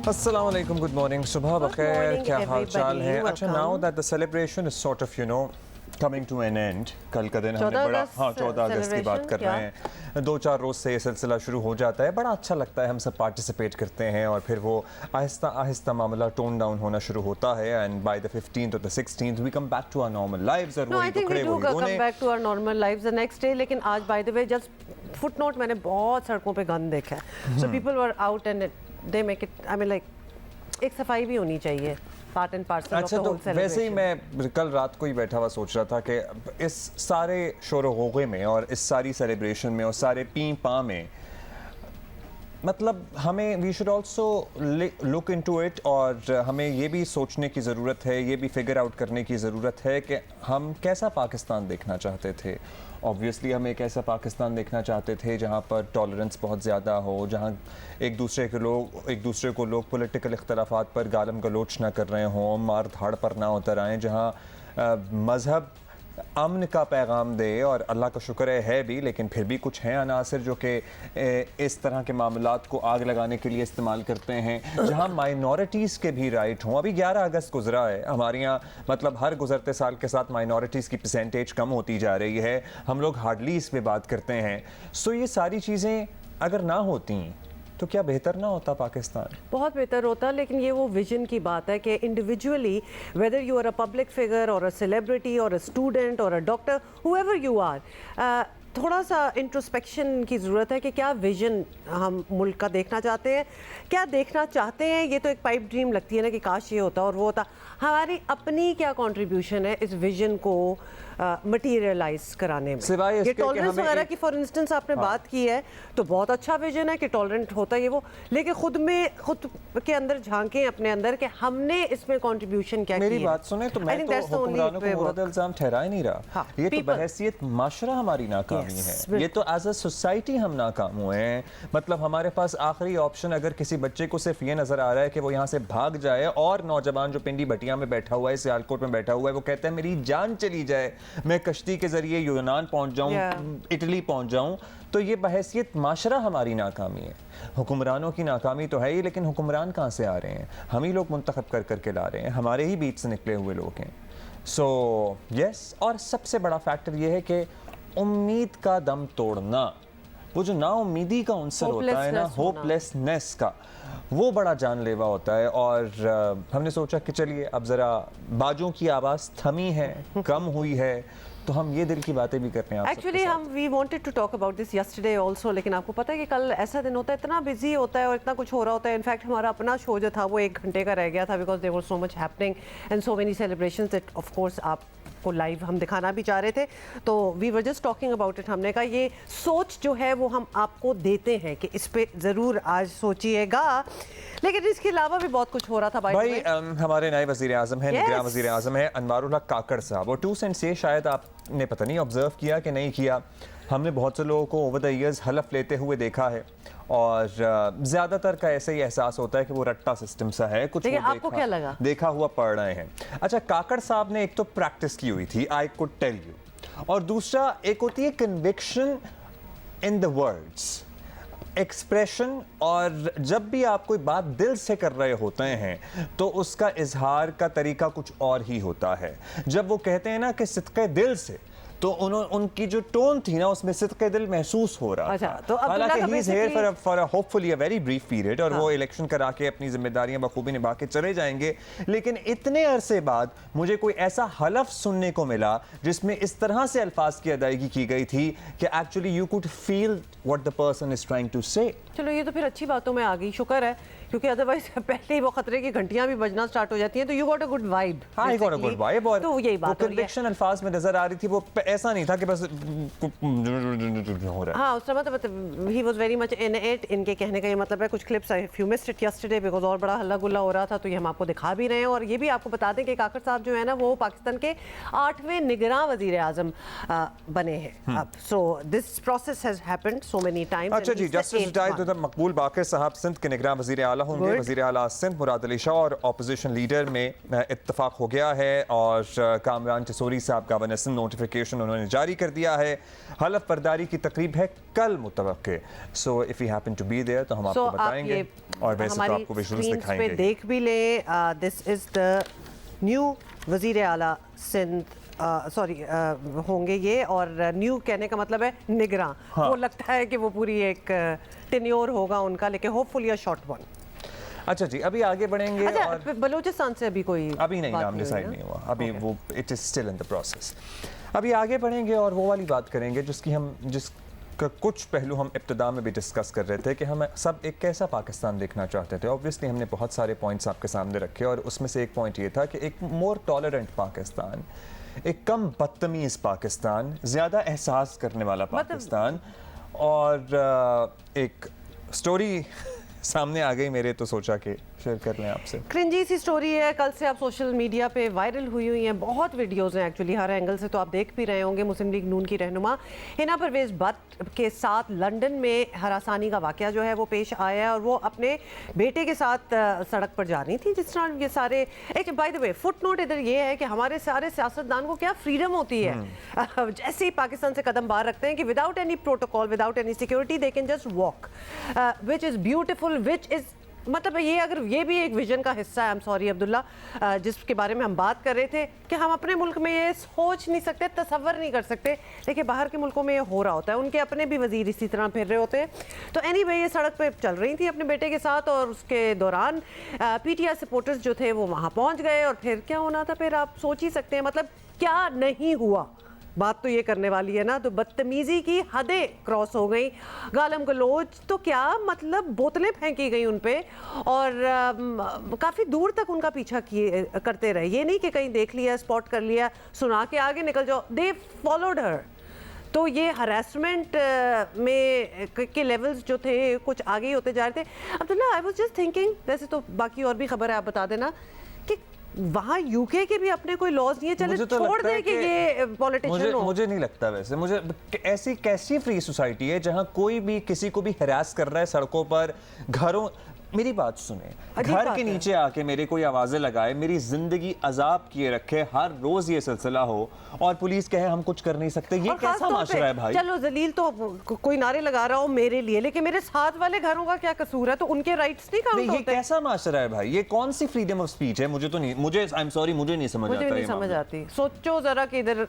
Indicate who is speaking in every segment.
Speaker 1: अस्सलाम वालेकुम, good morning, सुबह बखैर, क्या हाल चाल है? अच्छा, now that the celebration is sort of coming to an end, कल का दिन हमने बड़ा 14 अगस्त की बात कर रहे हैं, 2-4 रोज़ से ये सिलसिला शुरू हो जाता है, बड़ा अच्छा लगता है, हम सब पार्टिसिपेट करते हैं और फिर वो आहिस्ता आहिस्ता मामला टोन डाउन होना शुरू होता है एंड बाय द 15th और the 16th we come back to our normal lives और वही टुकड़े वही रोने
Speaker 2: back to our normal lives the next day. लेकिन आज by the way just footnote, मैंने बहुत सड़कों पे गंद देखा है, so people were out and they make it, I mean like एक सफाई भी होनी चाहिए, पार्ट एंड पार्सल।
Speaker 1: अच्छा, तो वैसे ही मैं कल रात को ही बैठा हुआ सोच रहा था कि इस सारे शोर होगे में और इस सारी सेलिब्रेशन में और सारे पी पा में मतलब हमें we should also look into it और हमें ये भी सोचने की ज़रूरत है, ये भी फिगर आउट करने की ज़रूरत है कि हम कैसा पाकिस्तान देखना चाहते थे। ऑब्वियसली हम एक ऐसा पाकिस्तान देखना चाहते थे जहाँ पर टॉलरेंस बहुत ज़्यादा हो, जहाँ एक दूसरे को लोग पॉलिटिकल इख्तलाफात पर गालम गलोच ना कर रहे हों, मार धाड़ पर ना उतर आएँ, जहाँ मज़हब अमन का पैगाम दे। और अल्लाह का शुक्र है भी, लेकिन फिर भी कुछ हैं अनासर जो कि इस तरह के मामलात को आग लगाने के लिए इस्तेमाल करते हैं, जहां माइनॉरिटीज़ के भी राइट हों। अभी 11 अगस्त गुजरा है, हमारे यहाँ मतलब हर गुजरते साल के साथ माइनॉरिटीज़ की परसेंटेज कम होती जा रही है, हम लोग हार्डली इस पर बात करते हैं। सो ये सारी चीज़ें अगर ना होती तो क्या बेहतर ना होता पाकिस्तान? बहुत
Speaker 2: बेहतर होता, लेकिन ये वो विजन की बात है कि individually whether you are a public figure और अ सेलिब्रिटी और अ स्टूडेंट और a doctor, however you are, थोड़ा सा इंट्रोस्पेक्शन की ज़रूरत है कि क्या विजन हम मुल्क का देखना चाहते हैं, क्या देखना चाहते हैं। ये तो एक पाइप ड्रीम लगती है ना कि काश ये होता और वो होता। हमारी अपनी क्या कंट्रीब्यूशन है इस विजन को मटीरियलाइज कराने में। ये टॉलरेंस वगैरह की फॉर इंस्टेंस आपने बात की है तो बहुत अच्छा विजन है कि टॉलरेंट होता है ये वो, लेकिन खुद के अंदर झांकें अपने अंदर कि हमने इसमें कंट्रीब्यूशन क्या की है।
Speaker 1: मेरी बात सुने तो मैं तो हुक्मरानों को मुर्द इल्जाम ठहरा ही नहीं रहा, ये तो बहैसियत माशरा हमारी नाकामी है, ये तो एज अ सोसाइटी हम नाकाम हुए हैं। मतलब हमारे पास आखिरी ऑप्शन अगर किसी बच्चे को सिर्फ ये नजर आ रहा है कि वो यहाँ से भाग जाए, और नौजवान जो पिंडी भटिया में बैठा हुआ है, सियालकोट में बैठा हुआ है, वो कहता है मेरी जान चली जाए, मैं कश्ती के जरिए यूनान पहुंच जाऊं, इटली पहुंच जाऊं, तो ये बहैसियत माशरा हमारी नाकामी है। हुक्मरानों की नाकामी तो है ही, लेकिन हुक्मरान कहाँ से आ रहे हैं? हम ही लोग मुंतखब कर करके ला रहे हैं, हमारे ही बीच से निकले हुए लोग हैं। सो यस, और सबसे बड़ा फैक्टर ये है कि उम्मीद का दम तोड़ना, वो जो नाउम्मीदी का उनसर होता है ना, होपलेसनेस का, वो बड़ा जानलेवा होता है। और हमने सोचा कि चलिए अब ज़रा बाजों की आवाज़ थमी है, कम हुई है, तो हम ये दिल की बातें भी करते हैं।
Speaker 2: एक्चुअली हम we wanted to talk about this yesterday also, लेकिन आपको पता है कि कल ऐसा दिन होता है, इतना बिजी होता है और इतना कुछ हो रहा होता है। इनफैक्ट हमारा अपना शो जो था वो 1 घंटे का रह गया था, because there was so much happening and so many celebrations that of course आपको लाइव हम दिखाना भी चाह रहे थे। तो we were just talking about it. हमने कहा ये सोच जो है वो हम आपको देते हैं कि इस पे ज़रूर आज सोचिएगा, लेकिन इसके अलावा भी बहुत कुछ हो रहा था।
Speaker 1: भाई हमारे नए वज़ीर आज़म हैं, निगरान वज़ीर आज़म हैं अनवारुल हक काकड़ साहब, और 2 सेंट से शायद आपने पता नहीं ऑब्जर्व किया कि नहीं किया, हमने बहुत से लोगों को ओवर द ईयर्स हलफ लेते हुए देखा है, और ज़्यादातर का ऐसे ही एहसास होता है कि वो रट्टा सिस्टम सा है, कुछ
Speaker 2: आपको क्या लगा?
Speaker 1: देखा हुआ पढ़ रहे हैं। अच्छा, काकड़ साहब ने एक तो प्रैक्टिस की हुई थी, आई कुड टेल यू, और दूसरा एक होती है conviction in the words, expression. और जब भी आप कोई बात दिल से कर रहे होते हैं तो उसका इजहार का तरीका कुछ और ही होता है। जब वो कहते हैं ना कि सिद्क़े दिल से, तो उनकी जो टोन थी ना उसमें सिद्क़े दिल महसूस हो रहा था।
Speaker 2: तो
Speaker 1: हालांकि he is here for hopefully a very brief period, और वो इलेक्शन करा के अपनी जिम्मेदारियां बखूबी निभा के चले जाएंगे, लेकिन इतने अरसे बाद मुझे कोई ऐसा हलफ सुनने को मिला जिसमें इस तरह से अल्फाज की अदायगी की गई थी कि actually you could feel what the person is trying to say.
Speaker 2: चलो ये तो फिर अच्छी बातों में आ गई, शुक्र है, क्योंकि अदरवाइज पहले ही वो खतरे की घंटियां भी बजना स्टार्ट हो जाती हैं। तो you got a good vibe.
Speaker 1: हाँ, गॉट अ गुड वाइब, और
Speaker 2: तो यही बात
Speaker 1: कन्विक्शन अल्फाज में नजर आ रही थी, वो ऐसा नहीं था कि बस हो रहा है।
Speaker 2: हाँ, उस समय तो मतलब he was very much in it. इनके कहने का ये मतलब है, कुछ clips if you missed it yesterday because और बड़ा हल्ला गुल्ला हो रहा था, तो ये हम आपको दिखा भी रहे हैं। और ये भी आपको बता दें कि काकड़ साहब जो है ना वो पाकिस्तान के 8वें निगरान वजीर आजम बने हैं अब। So this process has happened so many times.
Speaker 1: अच्छा जी, जस्टिस रिटायर्ड तो तब मकबूल बाकर साहब सिंध के निगरान वज़ीर आला होंगे।
Speaker 2: Good.
Speaker 1: वज़ीर आला सिंध मुराद अली शाह और अपोजिशन लीडर में इत्तफाक हो गया है और कामरान चसोरी साहब का गवर्नर नोटिफिकेशन उन्होंने जारी कर दिया है। हलफ बर्दारी की तकरीब है कल मुतवक्के। So if you happen to be there तो हम आपको बताएंगे और वैसे तो आपको विजुअल्स दिखाएंगे।
Speaker 2: देख भी ले, दिस इज द न्यू वज़ीर आला सिंध होंगे ये, और न्यू कहने का मतलब है निगरान।
Speaker 1: हाँ।
Speaker 2: वो लगता है कि वो पूरी एक टेन्योर होगा उनका, लेकिन होपफुली अ शॉर्ट वन।
Speaker 1: अच्छा जी, अभी आगे बढ़ेंगे।
Speaker 2: अच्छा,
Speaker 1: और
Speaker 2: बलूचिस्तान से अभी कोई
Speaker 1: अभी नहीं, नाम डिसाइड नहीं हुआ अभी, वो it is still in the process. अभी आगे बढ़ेंगे और वो वाली बात करेंगे जिसका कुछ पहलू हम इब्तिदा में भी डिस्कस कर रहे थे कि हम सब एक कैसा पाकिस्तान देखना चाहते थे। ऑब्वियसली हमने बहुत सारे पॉइंट्स आपके सामने रखे और उसमें से एक पॉइंट ये था कि एक मोर टॉलरेंट पाकिस्तान, एक कम बदतमीज़ पाकिस्तान, ज़्यादा एहसास करने वाला पाकिस्तान। और एक स्टोरी सामने आ गई मेरे, तो सोचा कि शेयर कर लें आपसे।
Speaker 2: क्रिंजी सी स्टोरी है, कल से आप सोशल मीडिया पे वायरल हुई हैं, बहुत वीडियोस हैं एक्चुअली हर एंगल से, तो आप देख भी रहे होंगे। मुस्लिम लीग नून की रहनुमा हिना परवेज भट्ट के साथ लंदन में हरासानी का वाकया जो है वो पेश आया है और वो अपने बेटे के साथ सड़क पर जा रही थी। जिस तरह ये सारे, एक bye the way foot note इधर ये है कि हमारे सारे सियासतदान को क्या फ्रीडम होती है जैसे ही पाकिस्तान से कदम बाहर रखते हैं कि without any protocol, without any security they can just walk, which is beautiful, which is मतलब ये, अगर ये भी एक विजन का हिस्सा है। आई एम सॉरी अब्दुल्ला, जिसके बारे में हम बात कर रहे थे कि हम अपने मुल्क में ये सोच नहीं सकते, तसव्वुर नहीं कर सकते, लेकिन बाहर के मुल्कों में ये हो रहा होता है। उनके अपने भी वजीर इसी तरह फिर रहे होते हैं। तो एनीवे ये सड़क पे चल रही थी अपने बेटे के साथ और उसके दौरान पीटीआई सपोर्टर्स जो थे वो वहाँ पहुँच गए और फिर क्या होना था, फिर आप सोच ही सकते हैं मतलब क्या नहीं हुआ। बात तो ये करने वाली है ना, तो बदतमीजी की हदें क्रॉस हो गई, गालम गलोच तो क्या मतलब बोतलें फेंकी गई उन पे और काफ़ी दूर तक उनका पीछा किए करते रहे। ये नहीं कि कहीं देख लिया, स्पॉट कर लिया, सुना के आगे निकल जाओ, दे फॉलोड हर। तो ये हरासमेंट में के लेवल्स जो थे कुछ आगे ही होते जा रहे थे। Abdullah, I was just thinking, वैसे तो बाकी और भी खबर है, आप बता देना कि वहाँ यूके के भी अपने कोई लॉज नहीं है, चले
Speaker 1: तो
Speaker 2: छोड़ दे कि ये पॉलिटिशियन हो।
Speaker 1: मुझे नहीं लगता वैसे, मुझे ऐसी कैसी फ्री सोसाइटी है जहाँ कोई भी किसी को भी हरास कर रहा है सड़कों पर, घरों। मेरी बात सुने, घर के नीचे आके मेरे कोई आवाजें लगाए, मेरी जिंदगी अजाब किए रखे, हर रोज ये सिलसिला हो और पुलिस कहे हम कुछ कर नहीं सकते, ये कैसा माशरा है भाई?
Speaker 2: चलो जलील तो कोई नारे लगा रहा हो मेरे लिए, लेकिन मेरे साथ वाले घरों का क्या कसूर है? तो उनके राइट्स नहीं काउंट होते?
Speaker 1: ये कैसा माशरा है भाई? ये कौन सी फ्रीडम ऑफ स्पीच है? मुझे तो नहीं, मुझे आई एम सॉरी, मुझे नहीं समझ आता,
Speaker 2: नहीं समझ आती। सोचो जरा कि इधर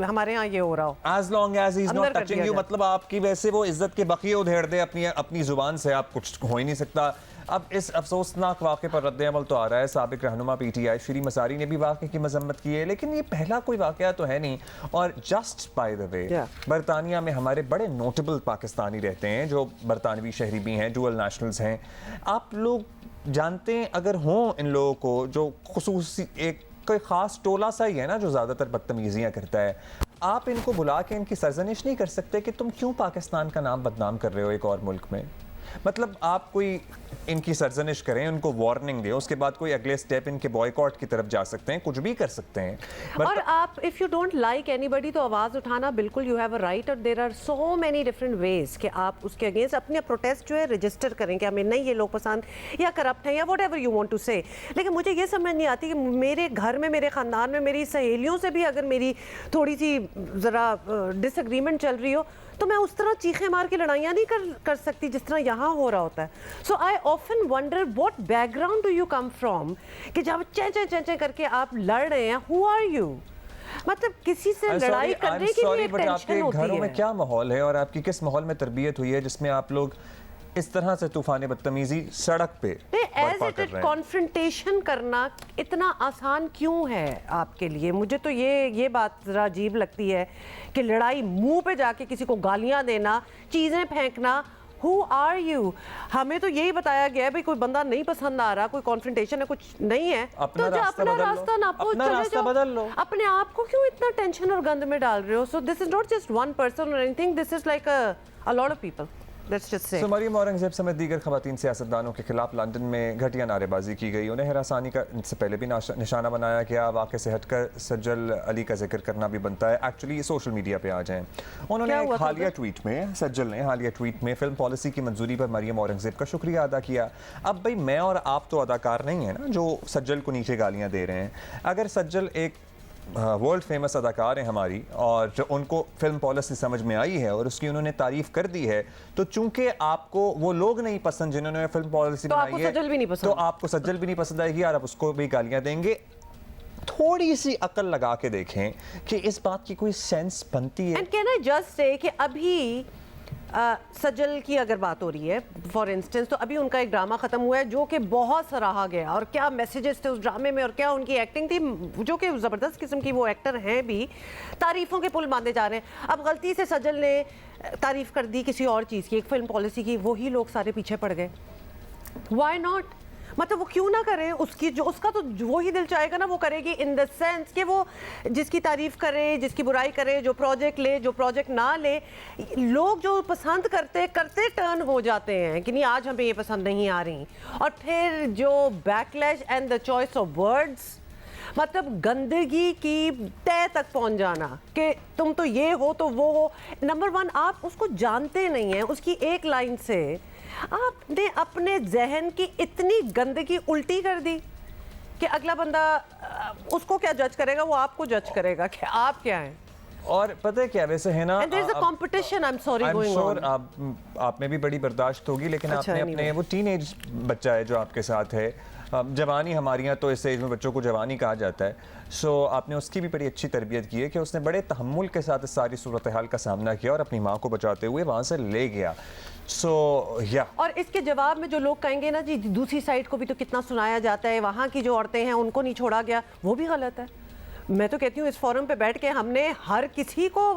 Speaker 2: हमारे यहाँ ये हो रहा हो।
Speaker 1: As long as he's not touching you, मतलब आपकी वैसे वो इज्जत के बकिए उधेड़ दे अपनी जुबान से, आप कुछ हो ही नहीं सकता। अब इस अफसोसनाक वाक़े पर रद्द अमल तो आ रहा है। साबिक रहनुमा पीटीआई श्री मसारी ने भी वाक़े की मजम्मत की है, लेकिन ये पहला कोई वाक़या तो है नहीं। और जस्ट बाय द वे, बरतानिया में हमारे बड़े नोटेबल पाकिस्तानी रहते हैं जो बरतानवी शहरी भी हैं, डुअल नेशनल्स हैं। आप लोग जानते हैं अगर हों इन लोगों को, जो खुसूसी एक कोई ख़ास टोला सा ही है ना जो ज़्यादातर बदतमीज़ियाँ करता है, आप इनको बुला के इनकी सरजनिश नहीं कर सकते कि तुम क्यों पाकिस्तान का नाम बदनाम कर रहे हो एक और मुल्क में। मतलब आप कोई इनकी सरजनिश करें, उनको वार्निंग दें, उसके बाद कोई अगले स्टेप इनके बॉयकॉट की तरफ जा सकते हैं, कुछ भी कर सकते हैं।
Speaker 2: और आप if you don't like anybody तो आवाज़ उठाना बिल्कुल, यू हैव अ राइट, और there are so many different ways कि आप उसके अगेंस्ट अपने प्रोटेस्ट जो है रजिस्टर करें कि हमें नहीं ये लोग पसंद या करप्ट हैं या whatever you want to say. लेकिन मुझे ये समझ नहीं आती कि मेरे घर में, मेरे ख़ानदान में, मेरी सहेलियों से भी अगर मेरी थोड़ी सी ज़रा डिसएग्रीमेंट चल रही हो तो मैं उस तरह चीखें मार के लड़ाइयाँ नहीं कर सकती जिस तरह यहाँ हो रहा होता है। So I often wonder what background do you come from कि जब चे करके आप लड़ रहे हैं, हु आर यू? मतलब किसी से लड़ाई करने की भी एक टेंशन होती है।
Speaker 1: घरों में क्या माहौल है और आपकी किस माहौल में तरबियत हुई है जिसमें आप लोग इस तरह से तूफान बदतमीजी सड़क पे
Speaker 2: कॉन्फ्रंटेशन करना इतना आसान क्यों है आपके लिए? मुझे तो ये बात जरा अजीब लगती है कि लड़ाई, मुंह पे जाके किसी को गालियां देना, चीजें फेंकना। Who are you? हमें तो यही बताया गया है भाई कोई बंदा नहीं पसंद आ रहा, कोई कॉन्फ्रंटेशन है, कुछ नहीं है, तो जो अपना रास्ता नापो, चले जाओ। अपने आप को क्यों इतना टेंशन और गंद में डाल रहे हो? So this is not just one person or anything, this is like a lot of people. Let's just say.
Speaker 1: Maryam Aurangzeb समेत दीगर खवातीन सियासतदानों के खिलाफ लंदन में घटिया नारेबाजी की गई। उन्हें हरासानी का इनसे पहले भी निशाना बनाया गया। वाक़े से हटकर सज्जल अली का जिक्र करना भी बनता है। एक्चुअली सोशल मीडिया पे आ जाएं। उन्होंने एक हालिया ट्वीट में, सज्जल ने हालिया ट्वीट में फिल्म पॉलिसी की मंजूरी पर मरियम औरंगजेब का शुक्रिया अदा किया। अब भाई मैं और आप तो अदाकार नहीं है ना जो सज्जल को नीचे गालियाँ दे रहे हैं। अगर सज्जल एक वर्ल्ड फेमस अदाकार हैं हमारी और जो उनको फिल्म पॉलिसी समझ में आई है और उसकी उन्होंने तारीफ कर दी है, तो चूंकि आपको वो लोग नहीं पसंद जिन्होंने फिल्म पॉलिसी बनाई है, तो आपको सज्जल भी नहीं पसंद आएगी और आप उसको भी गालियां देंगे। थोड़ी सी अकल लगा के देखें कि इस बात की कोई सेंस बनती है।
Speaker 2: And can I just say कि अभी सज्जल की अगर बात हो रही है फॉर इंस्टेंस, तो अभी उनका एक ड्रामा खत्म हुआ है जो कि बहुत सराहा गया, और क्या मैसेजेस थे उस ड्रामे में और क्या उनकी एक्टिंग थी, जो कि ज़बरदस्त किस्म की वो एक्टर हैं भी। तारीफ़ों के पुल बांधे जा रहे हैं। अब गलती से सज्जल ने तारीफ़ कर दी किसी और चीज़ की, एक फिल्म पॉलिसी की, वही लोग सारे पीछे पड़ गए। Why not? मतलब वो क्यों ना करे, उसकी जो उसका तो वो ही दिल चाहेगा ना वो करेगी, इन द सेंस कि वो जिसकी तारीफ करे, जिसकी बुराई करे, जो प्रोजेक्ट ले, जो प्रोजेक्ट ना ले, लोग जो पसंद करते टर्न हो जाते हैं कि नहीं आज हमें ये पसंद नहीं आ रही, और फिर जो backlash and the choice of words, मतलब गंदगी की तय तक पहुंच जाना कि तुम तो ये हो तो वो हो। नंबर वन, आप उसको जानते नहीं हैं, उसकी एक लाइन से आपने अपने जहन की इतनी गंदगी उल्टी कर दी कि अगला बंदा उसको क्या जज करेगा, वो आपको जज करेगा कि आप क्या हैं।
Speaker 1: और पता है क्या वैसे है ना,
Speaker 2: competition, I am sorry going on.
Speaker 1: आप में भी बड़ी बर्दाश्त होगी, लेकिन
Speaker 2: अच्छा,
Speaker 1: आपने अपने वो टीनेज बच्चा है जो आपके साथ है, जवानी हमारी यहाँ तो इस एज में बच्चों को जवानी कहा जाता है। सो आपने उसकी भी बड़ी अच्छी तरबियत की है कि उसने बड़े तहम्मुल के साथ इस सारी सूरत हाल का सामना किया और अपनी माँ को बचाते हुए वहाँ से ले गया।
Speaker 2: और इसके जवाब में जो लोग कहेंगे ना जी दूसरी साइड को भी तो कितना सुनाया जाता है, वहाँ की जो औरतें हैं उनको नहीं छोड़ा गया, वो भी गलत है। मैं तो कहती हूँ इस फोरम पे बैठ के हमने हर किसी को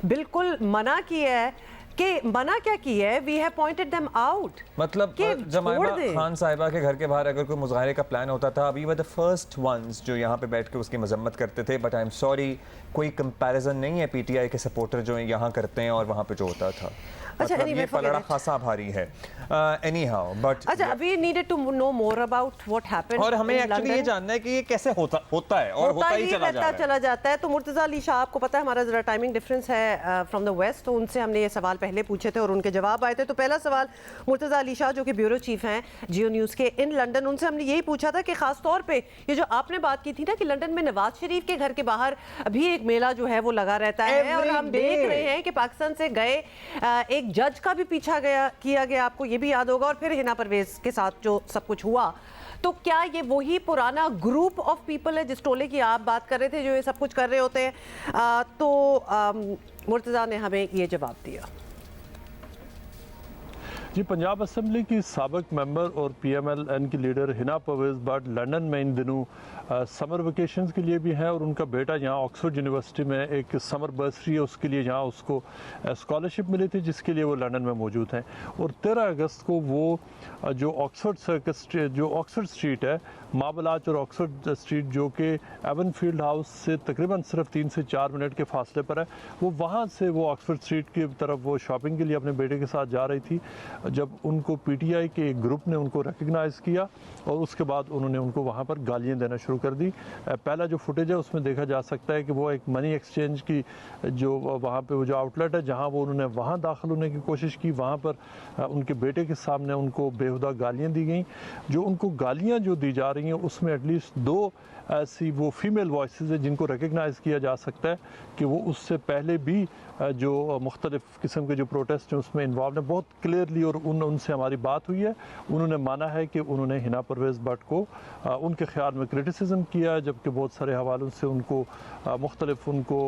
Speaker 2: बिल्कुल मना किया है कि मना क्या किया है, we have pointed them out.
Speaker 1: मतलब जमाइमा खान साहिबा के घर के बाहर अगर कोई मुजाहरे का प्लान होता था, we were the first ones जो यहाँ पे बैठ के उसकी मजम्मत करते थे। बट आई एम सॉरी, कोई कंपैरिजन नहीं है पीटीआई के सपोर्टर जो यहाँ करते हैं और वहाँ पे जो होता था।
Speaker 2: अच्छा,
Speaker 1: मतलब ये पलड़ा खासा भारी है। एनीहाउ, बट
Speaker 2: अच्छा, we needed to know more about what happened,
Speaker 1: और हमें एक्चुअली ये जानना है कि ये कैसे होता है और होता ही चला जाता है।
Speaker 2: तो मुर्तज़ा अली शाह, आपको पता है हमारा जरा टाइमिंग डिफरेंस है फ्रॉम द वेस्ट, तो उनसे हमने ये सवाल पहले पूछे थे और उनके जवाब आए थे। तो पहला सवाल मुर्तज़ा अली शाह जो कि ब्यूरो चीफ हैं जियो न्यूज़ के इन लंदन, उनसे हमने यही पूछा था कि खास तौर पे ये जो आपने बात की थी ना कि लंदन में नवाज शरीफ के घर के बाहर अभी एक मेला जो है वो लगा रहता है, और हम देख रहे हैं कि पाकिस्तान से गए एक जज का भी किया गया, आपको ये भी याद होगा, और फिर हिना परवेज के साथ जो सब कुछ हुआ। तो क्या ये वही पुराना ग्रुप ऑफ पीपल है जिस टोले की आप बात कर रहे थे जो ये सब कुछ कर रहे होते हैं? तो मुर्तज़ा ने हमें ये जवाब दिया।
Speaker 3: जी, पंजाब असम्बली की साबिक मेंबर और PMLN की लीडर हिना परवेज़ भट्ट लंदन में इन दिनों समर वेकेशंस के लिए भी हैं, और उनका बेटा यहाँ ऑक्सफोर्ड यूनिवर्सिटी में एक समर बर्सरी है उसके लिए जहाँ उसको स्कॉलरशिप मिली थी, जिसके लिए वो लंदन में मौजूद हैं। और 13 अगस्त को वो जो ऑक्सफोर्ड सर्कस, जो ऑक्सफोर्ड स्ट्रीट है, मार्बल आर्च और ऑक्सफोर्ड स्ट्रीट जो कि एवन फील्ड हाउस से तकरीबन सिर्फ 3 से 4 मिनट के फासले पर है, वो वहाँ से वो ऑक्सफोर्ड स्ट्रीट की तरफ वो शॉपिंग के लिए अपने बेटे के साथ जा रही थी, जब उनको PTI के एक ग्रुप ने उनको रिकग्नाइज़ किया और उसके बाद उन्होंने उनको वहाँ पर गालियाँ देना शुरू कर दी। पहला जो फुटेज है उसमें देखा जा सकता है कि वो एक मनी एक्सचेंज की जो वहाँ पे वो जो आउटलेट है जहाँ वो उन्होंने वहाँ दाखिल होने की कोशिश की, वहाँ पर उनके बेटे के सामने उनको बेहुदा गालियाँ दी गई। जो उनको गालियाँ जो दी जा रही हैं उसमें एटलीस्ट 2 ऐसी वो फीमेल वॉइसेस है जिनको रिकग्नाइज़ किया जा सकता है कि वो उससे पहले भी जो मुख्तलिफ़ किस्म के जो प्रोटेस्ट हैं उसमें इन्वॉल्व है। बहुत क्लियरली और उनसे हमारी बात हुई है, उन्होंने माना है कि उन्होंने हिना परवेज़ भट्ट को उनके ख्याल में क्रिटिसिज्म किया, जबकि बहुत सारे हवालों से उनको मुख्तलिफ उनको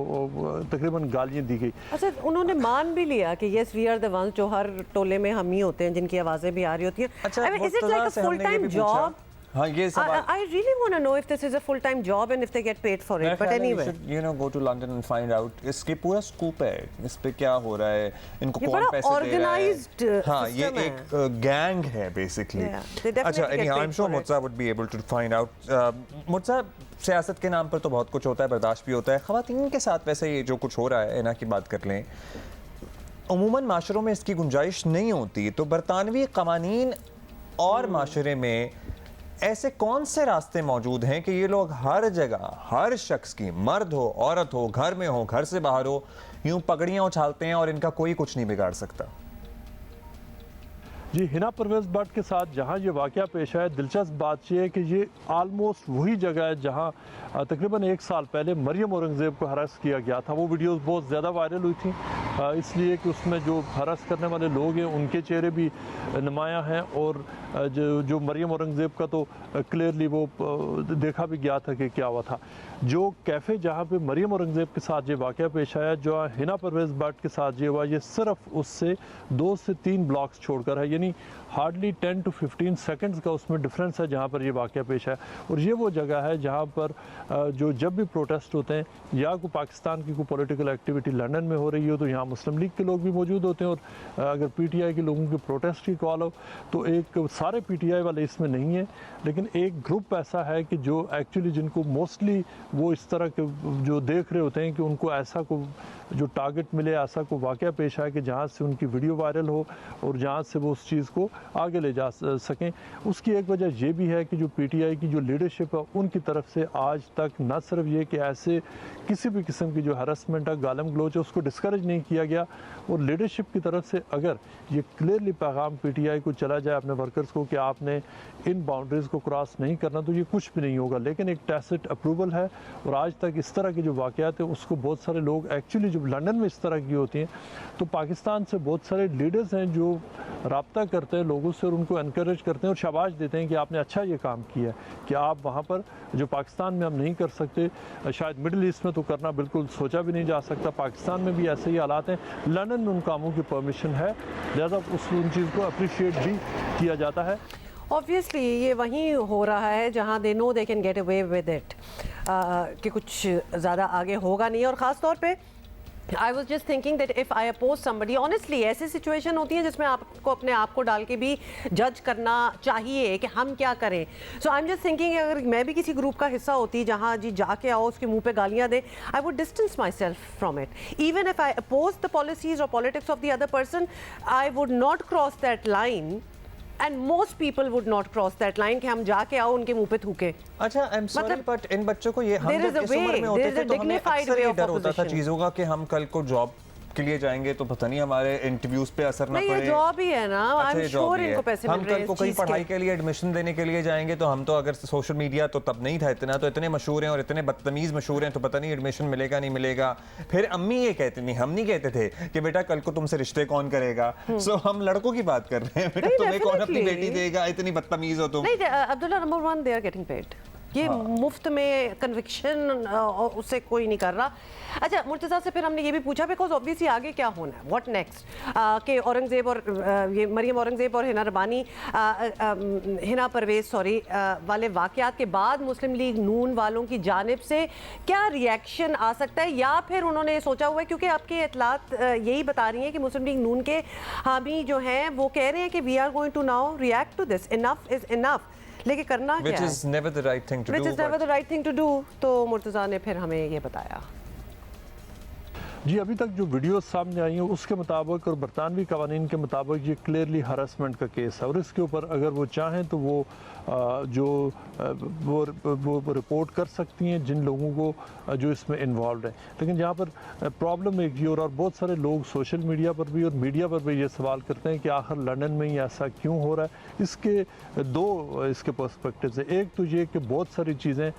Speaker 3: तकरीबन गालियाँ दी गई।
Speaker 2: अच्छा, उन्होंने मान भी लिया कि yes we are the ones, जो हर टोले में हम ही होते हैं जिनकी आवाज़ें भी आ रही होती हैं।
Speaker 1: अच्छा,
Speaker 2: is it like a full time job?
Speaker 1: हाँ, ये सवाल
Speaker 2: I really want to know if this is a full time job and if they get paid for it. But anyway,
Speaker 1: you know, go to London and find out इसके पूरा scoop है, इस पे क्या हो रहा है, इनको
Speaker 2: ये
Speaker 1: कौन
Speaker 2: बड़ा
Speaker 1: पैसे दे रहा है।
Speaker 2: organized
Speaker 1: हाँ, ये
Speaker 2: system
Speaker 1: एक गैंग है बेसिकली।
Speaker 2: Yeah, they definitely
Speaker 1: अच्छा,
Speaker 2: get
Speaker 1: anyhow,
Speaker 2: paid
Speaker 1: I'm sure
Speaker 2: for it.
Speaker 1: Murtaza would be able to find out। Murtaza, सियासत के नाम पर तो बहुत कुछ होता है, बर्दाश्त भी होता है। ख़वातीन के साथ वैसे ये जो कुछ हो रहा है ना की बात कर लें, उमूमन माशरों में इसकी गुंजाइश नहीं होती, तो बरतानवी कवानीन और माशरे में ऐसे कौन से रास्ते मौजूद हैं कि ये लोग हर जगह, हर शख्स की, मर्द हो, औरत हो, घर में हो, घर से बाहर हो, यूं पगड़ियां उछालते हैं और इनका कोई कुछ नहीं बिगाड़ सकता?
Speaker 3: जी, हिना परवेज़ भट्ट के साथ जहां ये वाक़या पेश आया, दिलचस्प बात यह है कि ये आलमोस्ट वही जगह है जहां तकरीबन 1 साल पहले मरियम औरंगज़ेब को हरास किया गया था। वो वीडियोस बहुत ज़्यादा वायरल हुई थी, इसलिए कि उसमें जो हरास करने वाले लोग हैं उनके चेहरे भी नुमायाँ हैं, और जो मरियम औरंगज़ेब का तो क्लियरली वो देखा भी गया था कि क्या हुआ था। जो कैफ़े जहाँ पे मरियम औरंगज़ेब के साथ ये वाक़या पेश आया, जो हिना परवेज़ भट्ट के साथ ये हुआ, ये सिर्फ उससे 2 से 3 ब्लॉक्स छोड़कर है, यानी हार्डली 10 to 15 सेकंड्स का उसमें डिफरेंस है जहाँ पर ये वाक़या पेश है। और ये वो जगह है जहाँ पर जो जब भी प्रोटेस्ट होते हैं या कोई पाकिस्तान की कोई पॉलिटिकल एक्टिविटी लंदन में हो रही हो, तो यहाँ मुस्लिम लीग के लोग भी मौजूद होते हैं, और अगर पीटीआई के लोगों की प्रोटेस्ट की कॉल हो तो एक सारे पीटीआई वाले इसमें नहीं है, लेकिन एक ग्रुप ऐसा है कि जो एक्चुअली जिनको मोस्टली वो इस तरह के जो देख रहे होते हैं कि उनको ऐसा को जो टारगेट मिले, ऐसा को वाक़या पेश आए कि जहाँ से उनकी वीडियो वायरल हो और जहाँ से वो उस चीज़ को आगे ले जा सकें। उसकी एक वजह ये भी है कि जो पीटीआई की जो लीडरशिप है उनकी तरफ से आज तक न सिर्फ ये कि ऐसे किसी भी किस्म की जो हरासमेंट है, गालम गलोच है, उसको डिस्करेज नहीं किया गया, और लीडरशिप की तरफ से अगर ये क्लियरली पैगाम पीटीआई को चला जाए अपने वर्कर्स को कि आपने इन बाउंड्रीज़ को क्रॉस नहीं करना, तो ये कुछ भी नहीं होगा। लेकिन एक टैसिट अप्रूवल है, और आज तक इस तरह के जो वाक़यात है उसको बहुत सारे लोग एक्चुअली जब लंदन में इस तरह की होती हैं तो पाकिस्तान से बहुत सारे लीडर्स हैं जो रब्ता करते हैं लोगों से और उनको इनकरेज करते हैं और शाबाश देते हैं कि आपने अच्छा ये काम किया है, कि आप वहाँ पर जो पाकिस्तान में हम नहीं कर सकते, शायद मिडिल ईस्ट में तो करना बिल्कुल सोचा भी नहीं जा सकता, पाकिस्तान में भी ऐसे ही हालात हैं, लंदन में उन कामों की परमिशन है, लिहाजा उन चीज़ को अप्रिशिएट भी किया जाता है।
Speaker 2: ऑब्वियसली ये वहीं हो रहा है जहां they know they can get away with it, कि कुछ ज़्यादा आगे होगा नहीं। और ख़ास तौर पे I was just thinking that if I oppose somebody, honestly ऐसी सिचुएशन होती है जिसमें आपको अपने आप को डाल के भी जज करना चाहिए कि हम क्या करें। सो आई एम जस्ट थिंकिंग अगर मैं भी किसी ग्रुप का हिस्सा होती जहाँ जी जाके आओ उसके मुंह पे गालियाँ दे, I would distance myself from it. Even if I oppose the policies और politics of the other person, I would not cross that line, and most people would not cross that line कि हम जाके आओ उनके मुंह पे थूके।
Speaker 1: अच्छा, आई एम सॉरी बट इन बच्चों को ये, हम जब इस उम्र में होते थे तो हमें अक्सर ये डर होता था चीज़ों का कि हम कल को जॉब के लिए जाएंगे तो पता नहीं हमारे इंटरव्यूज पे असर ना पड़े।
Speaker 2: ये जॉब ही है ना, आई एम श्योर इनको पैसे मिल रहे हैं।
Speaker 1: हम कल को कहीं पढ़ाई के लिए एडमिशन देने के लिए जाएंगे तो हम तो, अगर सोशल मीडिया तो तब नहीं था इतना, तो इतने मशहूर हैं और इतने बदतमीज मशहूर हैं तो पता नहीं एडमिशन मिलेगा नहीं मिलेगा। फिर अम्मी ये कहती नहीं, हम नहीं कहते थे कि बेटा कल को तुमसे रिश्ते कौन करेगा। सो हम लड़कों की बात कर रहे हैं, बेटा तुम्हें कौन अपनी बेटी देगा, इतनी बदतमीज हो तुम।
Speaker 2: नहीं Abdullah, number 1 they are getting paid, ये मुफ्त में कन्विक्शन उससे कोई नहीं कर रहा। अच्छा, मुर्तज़ा से फिर हमने ये भी पूछा बिकॉज ऑब्वियसली आगे क्या होना है, व्हाट नेक्स्ट, कि औरंगज़ेब और ये मरियम औरंगज़ेब और हिना परवेज़ वाले वाक़यात के बाद मुस्लिम लीग नून वालों की जानिब से क्या रिएक्शन आ सकता है, या फिर उन्होंने सोचा हुआ है, क्योंकि आपके इतलात यही बता रही हैं कि मुस्लिम लीग नून के हामी जो हैं वो कह रहे हैं कि we are going to now react to this, enough is enough, लेकिन करना क्या है,
Speaker 1: which is never the right thing to do,
Speaker 2: which is never the right thing to do। तो मुर्तज़ा ने फिर हमें ये बताया।
Speaker 3: जी, अभी तक जो वीडियो सामने आई हैं उसके मुताबिक और बरतानवी कवानीन के मुताबिक ये क्लियरली हरासमेंट का केस है, और इसके ऊपर अगर वो चाहें तो वो रिपोर्ट कर सकती हैं जिन लोगों को जो इसमें इन्वॉल्व हैं। लेकिन जहाँ पर प्रॉब्लम एक ये, और बहुत सारे लोग सोशल मीडिया पर भी और मीडिया पर भी ये सवाल करते हैं कि आखिर लंदन में ही ऐसा क्यों हो रहा है। इसके दो इसके पर्सपेक्टिव है। एक तो ये कि बहुत सारी चीज़ें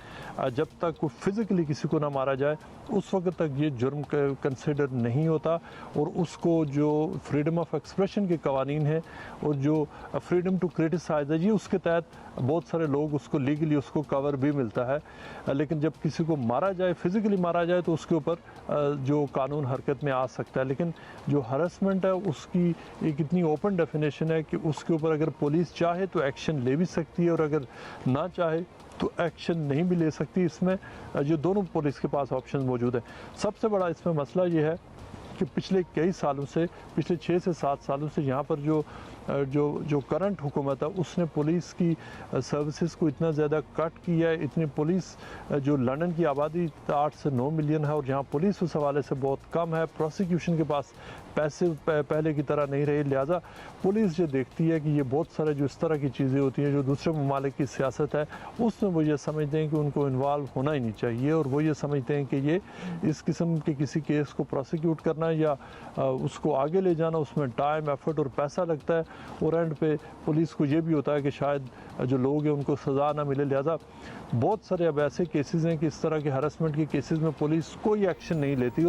Speaker 3: जब तक वो फिज़िकली किसी को ना मारा जाए उस वक्त तक ये जुर्म कंसिडर नहीं होता, और उसको जो फ्रीडम ऑफ एक्सप्रेशन के कवानीन है और जो फ्रीडम टू क्रिटिसाइज है, ये उसके तहत बहुत सारे लोग उसको लीगली उसको कवर भी मिलता है। लेकिन जब किसी को मारा जाए, फिज़िकली मारा जाए, तो उसके ऊपर जो कानून हरकत में आ सकता है। लेकिन जो हरासमेंट है उसकी एक इतनी ओपन डेफिनेशन है कि उसके ऊपर अगर पुलिस चाहे तो एक्शन ले भी सकती है, और अगर ना चाहे तो एक्शन नहीं भी ले सकती। इसमें जो दोनों पुलिस के पास ऑप्शन मौजूद है। सबसे बड़ा इसमें मसला ये है कि पिछले कई सालों से, पिछले 6 से 7 सालों से यहाँ पर जो जो करंट हुकूमत है उसने पुलिस की सर्विसेज को इतना ज़्यादा कट किया है। इतनी पुलिस जो लंदन की आबादी 8 से 9 मिलियन है और जहाँ पुलिस उस हवाले से बहुत कम है, प्रोसिक्यूशन के पास पैसे पहले की तरह नहीं रहे, लिहाजा पुलिस ये देखती है कि ये बहुत सारे जो इस तरह की चीज़ें होती हैं जो दूसरे ममालिक की सियासत है उसमें वो ये समझते हैं कि उनको इन्वॉल्व होना ही नहीं चाहिए, और वो ये समझते हैं कि ये इस किस्म के किसी केस को प्रोसिक्यूट करना या उसको आगे ले जाना उसमें टाइम, एफर्ट और पैसा लगता है, और एंड पे पुलिस को ये भी होता है कि शायद जो लोग हैं उनको सज़ा ना मिले। लिहाजा बहुत सारे अब ऐसे केसेस हैं कि इस तरह के हरासमेंट के केसेस में पुलिस कोई एक्शन नहीं लेती।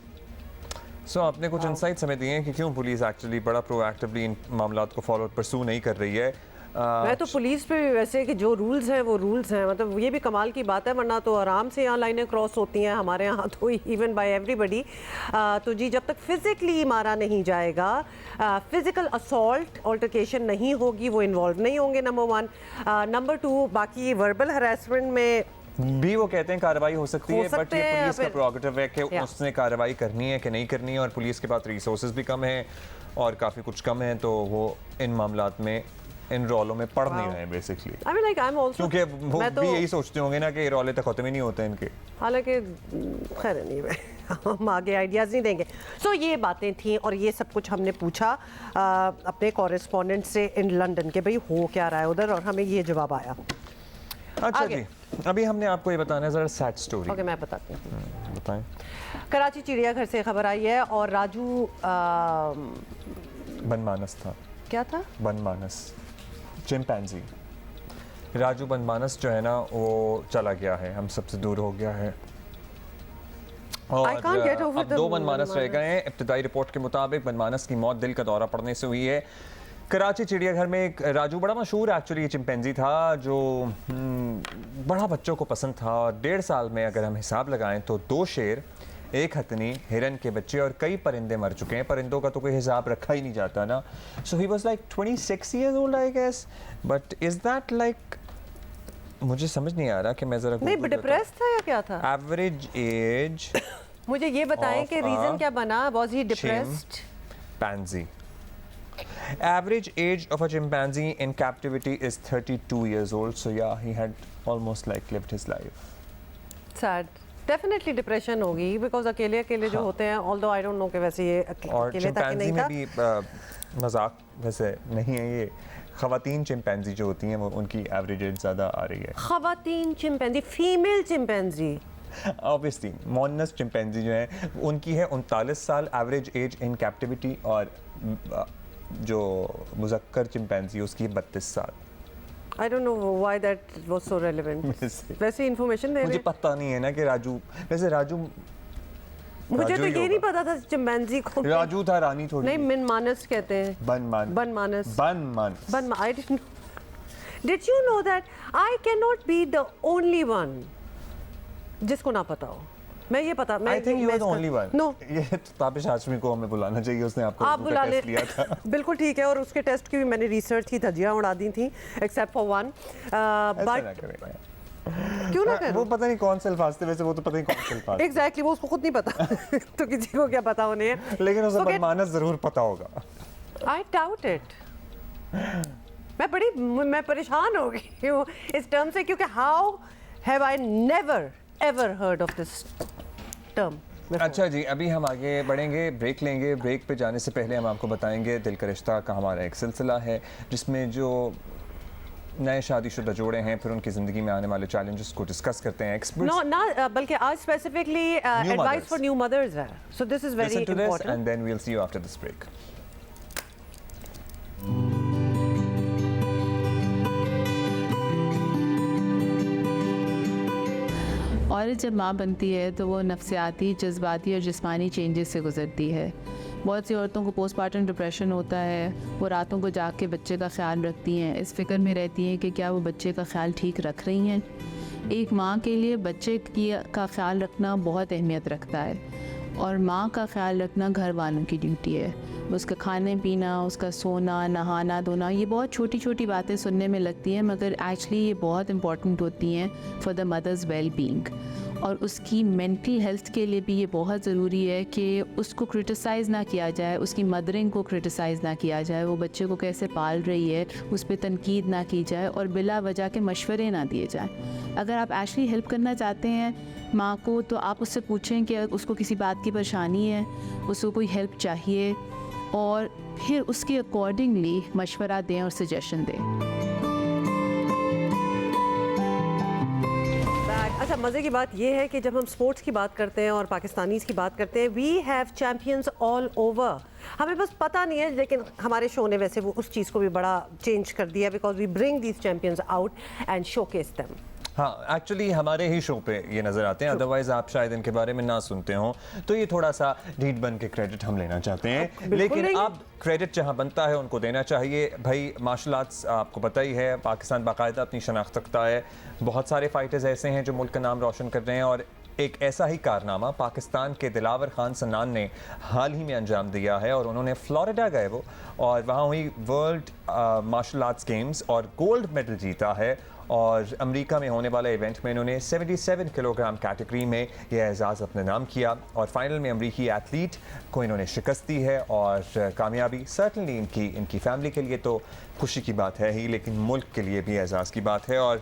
Speaker 1: सो आपने कुछ इंसाइट्स हमें दिए हैं कि क्यों पुलिस एक्चुअली बड़ा प्रोएक्टिवली इन मामलात को फॉलो परसू नहीं कर रही है।
Speaker 2: मैं तो पुलिस पे भी वैसे कि जो रूल्स हैं वो रूल्स हैं, मतलब ये भी कमाल की बात है, वरना तो आराम से यहाँ लाइनें क्रॉस होती हैं हमारे यहाँ तो इवन बाय एवरीबडी। तो जी जब तक फिजिकली मारा नहीं जाएगा, फिजिकल असॉल्ट ऑल्टरकेशन नहीं होगी, वो इन्वॉल्व नहीं होंगे, नंबर 1। नंबर 2 बाकी वर्बल हरासमेंट में
Speaker 1: भी वो कहते हैं कार्रवाई हो सकती है, बट ये पुलिस का
Speaker 2: फिर-
Speaker 1: प्रोगेटिव है कि उसने कार्रवाई करनी है कि नहीं करनी है, और पुलिस के पास रिसोर्सेज भी कम है और काफ़ी कुछ कम है, तो वो इन मामलात में इन रॉलों में पड़ नहीं रहे हैं basically.
Speaker 2: I mean like I am also,
Speaker 1: क्योंकि वो
Speaker 2: मैं तो
Speaker 1: भी यही सोचते होंगे ना कि ये रॉले तक खत्म ही नहीं होते इनके।
Speaker 2: हालांकि खैर नहीं मैं हम आगे आइडियाज़ नहीं देंगे। सो ये बातें थी और ये सब कुछ हमने पूछा अपने कॉरेस्पॉन्डेंट से इन लंदन के, भाई हो क्या रहा है उधर, और हमें ये जवाब आया।
Speaker 1: अच्छा
Speaker 2: आगे।
Speaker 1: जी, अभी हमने आपको ये बताना है ज़रा सैड स्टोरी।
Speaker 2: ओके मैं बताती हूँ।
Speaker 1: बताएं।
Speaker 2: कराची चिड़ियाघर से खबर आई है और राजू
Speaker 1: बनमानस था,
Speaker 2: क्या था,
Speaker 1: बनमानस चिंपैंजी, राजू बनमानस जो है ना वो चला गया है, हम सबसे दूर हो गया है। और
Speaker 2: I can't get over
Speaker 1: अब
Speaker 2: the
Speaker 1: 2 बनमानस रह
Speaker 2: बनमानस।
Speaker 1: गए हैं। इब्तिदाई रिपोर्ट के मुताबिक बनमानस की मौत दिल का दौरा पड़ने से हुई है। कराची चिड़ियाघर में एक राजू बड़ा मशहूर एक्चुअली चिंपैंजी था जो बड़ा बच्चों को पसंद था, और 1.5 साल में अगर हम हिसाब लगाएं तो 2 शेर, 1 हथनी, हिरन के बच्चे और कई परिंदे मर चुके हैं। परिंदों का तो कोई हिसाब रखा ही नहीं जाता ना। So he was like 26 years old I guess, but is that like, मुझे समझ नहीं आ रहा कि मैं जरा
Speaker 2: नहीं डिप्रेस था या क्या था,
Speaker 1: एवरेज एज
Speaker 2: मुझे ये बताएं
Speaker 1: of
Speaker 2: कि रीजन
Speaker 1: a
Speaker 2: क्या बना, was he depressed.
Speaker 1: chimpanzee. Average age of a chimpanzee in captivity is 32 years old. So yeah, he had almost like lived his life.
Speaker 2: Sad, definitely depression होगी because अकेले अकेले जो होते हैं, ऑल्दो आई डोंट नो कि वैसे ये
Speaker 1: और
Speaker 2: अकेले तक
Speaker 1: चिंपैंजी
Speaker 2: नहीं
Speaker 1: में
Speaker 2: था।
Speaker 1: भी मजाक वैसे नहीं है ये, खवातीन चिंपैंजी जो होती हैं वो उनकी एवरेज एज ज़्यादा आ रही है।
Speaker 2: खवातीन चिंपैंजी, फीमेल चिंपैंजी,
Speaker 1: ऑब्वियसली मोनस चिंपैंजी जो है उनकी है 39 साल एवरेज एज इन कैप्टिविटी, और जो मुजक्कर चिंपैंजी उसकी 32 साल।
Speaker 2: I don't know why that was so relevant. वैसे इंफॉर्मेशन दे
Speaker 1: मुझे
Speaker 2: रहे,
Speaker 1: पता नहीं है ना कि राजू, वैसे राजू
Speaker 2: मुझे तो
Speaker 1: राजू ही
Speaker 2: ये नहीं
Speaker 1: होगा।
Speaker 2: पता था चिंपैंजी को
Speaker 1: राजू था, रानी थोड़ी।
Speaker 2: नहीं मनमानस कहते हैं,
Speaker 1: बनमान
Speaker 2: बनमानस,
Speaker 1: बनमान
Speaker 2: I didn't. Did you know that I cannot be the only one जिसको ना पता हो? मैं ये पता, मैं
Speaker 1: I think you are the
Speaker 2: इसका-
Speaker 1: ओनली वन।
Speaker 2: No,
Speaker 1: ये ताबिश हाशमी को हमें बुलाना चाहिए, उसने आपको
Speaker 2: आप
Speaker 1: उर्दू
Speaker 2: बुला
Speaker 1: का
Speaker 2: ले,
Speaker 1: टेस्ट लिया था।
Speaker 2: बिल्कुल ठीक है, और उसके टेस्ट की भी मैंने रिसर्च की, धज्जियां उड़ा दी थी एक्सेप्ट फॉर वन।
Speaker 1: ऐसा ना
Speaker 2: बट
Speaker 1: करें यार।
Speaker 2: क्यों ना
Speaker 1: वो
Speaker 2: करूं?
Speaker 1: पता नहीं कौन से अल्फाज थे, वैसे वो तो पता नहीं कौन से अल्फाज थे।
Speaker 2: एग्जैक्टली वो उसको खुद नहीं पता तो किसी को क्या पता होने है।
Speaker 1: लेकिन उसे
Speaker 2: Forget-
Speaker 1: बनमानस जरूर पता होगा।
Speaker 2: I doubt it. मैं परेशान हो गई हूँ इस टर्म से, क्योंकि how have I never ever heard of this term.
Speaker 1: अच्छा जी, अभी हम आगे बढ़ेंगे, ब्रेक लेंगे। ब्रेक पे जाने से पहले हम आपको बताएंगे दिल का रिश्ता का हमारा एक सिलसिला है जिसमें जो नए शादीशुदा जोड़े हैं फिर उनकी ज़िंदगी में आने वाले चैलेंजेस को डिस्कस करते हैं एक्सपर्ट्स।
Speaker 2: नो ना, बल्कि आज specifically advice
Speaker 1: mothers.
Speaker 2: For new mothers है, so this is very
Speaker 1: Listen to this
Speaker 2: important.
Speaker 1: and then we'll see you after this break.
Speaker 4: औरत जब माँ बनती है तो वो नफ्सियाती, जज्बाती और जिस्मानी चेंजेस से गुजरती है। बहुत सी औरतों को पोस्टमार्टम डिप्रेशन होता है, वो रातों को जाग के बच्चे का ख्याल रखती हैं, इस फिक्र में रहती हैं कि क्या वो बच्चे का ख्याल ठीक रख रही हैं। एक माँ के लिए बच्चे का ख्याल रखना बहुत अहमियत रखता है, और माँ का ख्याल रखना घर वालों की ड्यूटी है। उसका खाने पीना, उसका सोना, नहाना धोना, ये बहुत छोटी छोटी बातें सुनने में लगती हैं मगर एक्चुअली ये बहुत इंपॉर्टेंट होती हैं for the mother's well being. और उसकी मेंटल हेल्थ के लिए भी ये बहुत ज़रूरी है कि उसको क्रिटिसाइज़ ना किया जाए, उसकी मदरिंग को क्रिटिसाइज़ ना किया जाए, वो बच्चे को कैसे पाल रही है उस पर तनकीद ना की जाए और बिला वजह के मशवरे ना दिए जाएं। अगर आप एक्चुअली हेल्प करना चाहते हैं माँ को तो आप उससे पूछें कि उसको किसी बात की परेशानी है, उसको कोई हेल्प चाहिए और फिर उसके अकॉर्डिंगली मशवरा दें और सजेशन दें।
Speaker 2: अच्छा, मज़े की बात यह है कि जब हम स्पोर्ट्स की बात करते हैं और पाकिस्तानीज़ की बात करते हैं, we have champions all over. हमें बस पता नहीं है, लेकिन हमारे शो ने वैसे वो उस चीज़ को भी बड़ा चेंज कर दिया because we bring these champions out and showcase them.
Speaker 1: हाँ, एक्चुअली हमारे ही शो पे ये नज़र आते हैं, अदरवाइज आप शायद इनके बारे में ना सुनते हो, तो ये थोड़ा सा ढीठ बन के क्रेडिट हम लेना चाहते हैं, लेकिन अब क्रेडिट जहाँ बनता है उनको देना चाहिए। भाई मार्शल आर्ट्स आपको पता ही है, पाकिस्तान बाकायदा अपनी शनाख्त रखता है, बहुत सारे फाइटर्स ऐसे हैं जो मुल्क का नाम रोशन कर रहे हैं और एक ऐसा ही कारनामा पाकिस्तान के दिलावर खान सन्नान ने हाल ही में अंजाम दिया है और उन्होंने फ्लोरिडा गए वो और वहाँ हुई वर्ल्ड मार्शल आर्ट्स गेम्स और गोल्ड मेडल जीता है और अमेरिका में होने वाले इवेंट में इन्होंने 77 किलोग्राम कैटेगरी में यह एजाज़ अपने नाम किया और फाइनल में अमेरिकी एथलीट को इन्होंने शिकस्त दी है और कामयाबी सर्टनली इनकी फैमिली के लिए तो खुशी की बात है ही, लेकिन मुल्क के लिए भी एजाज़ की बात है। और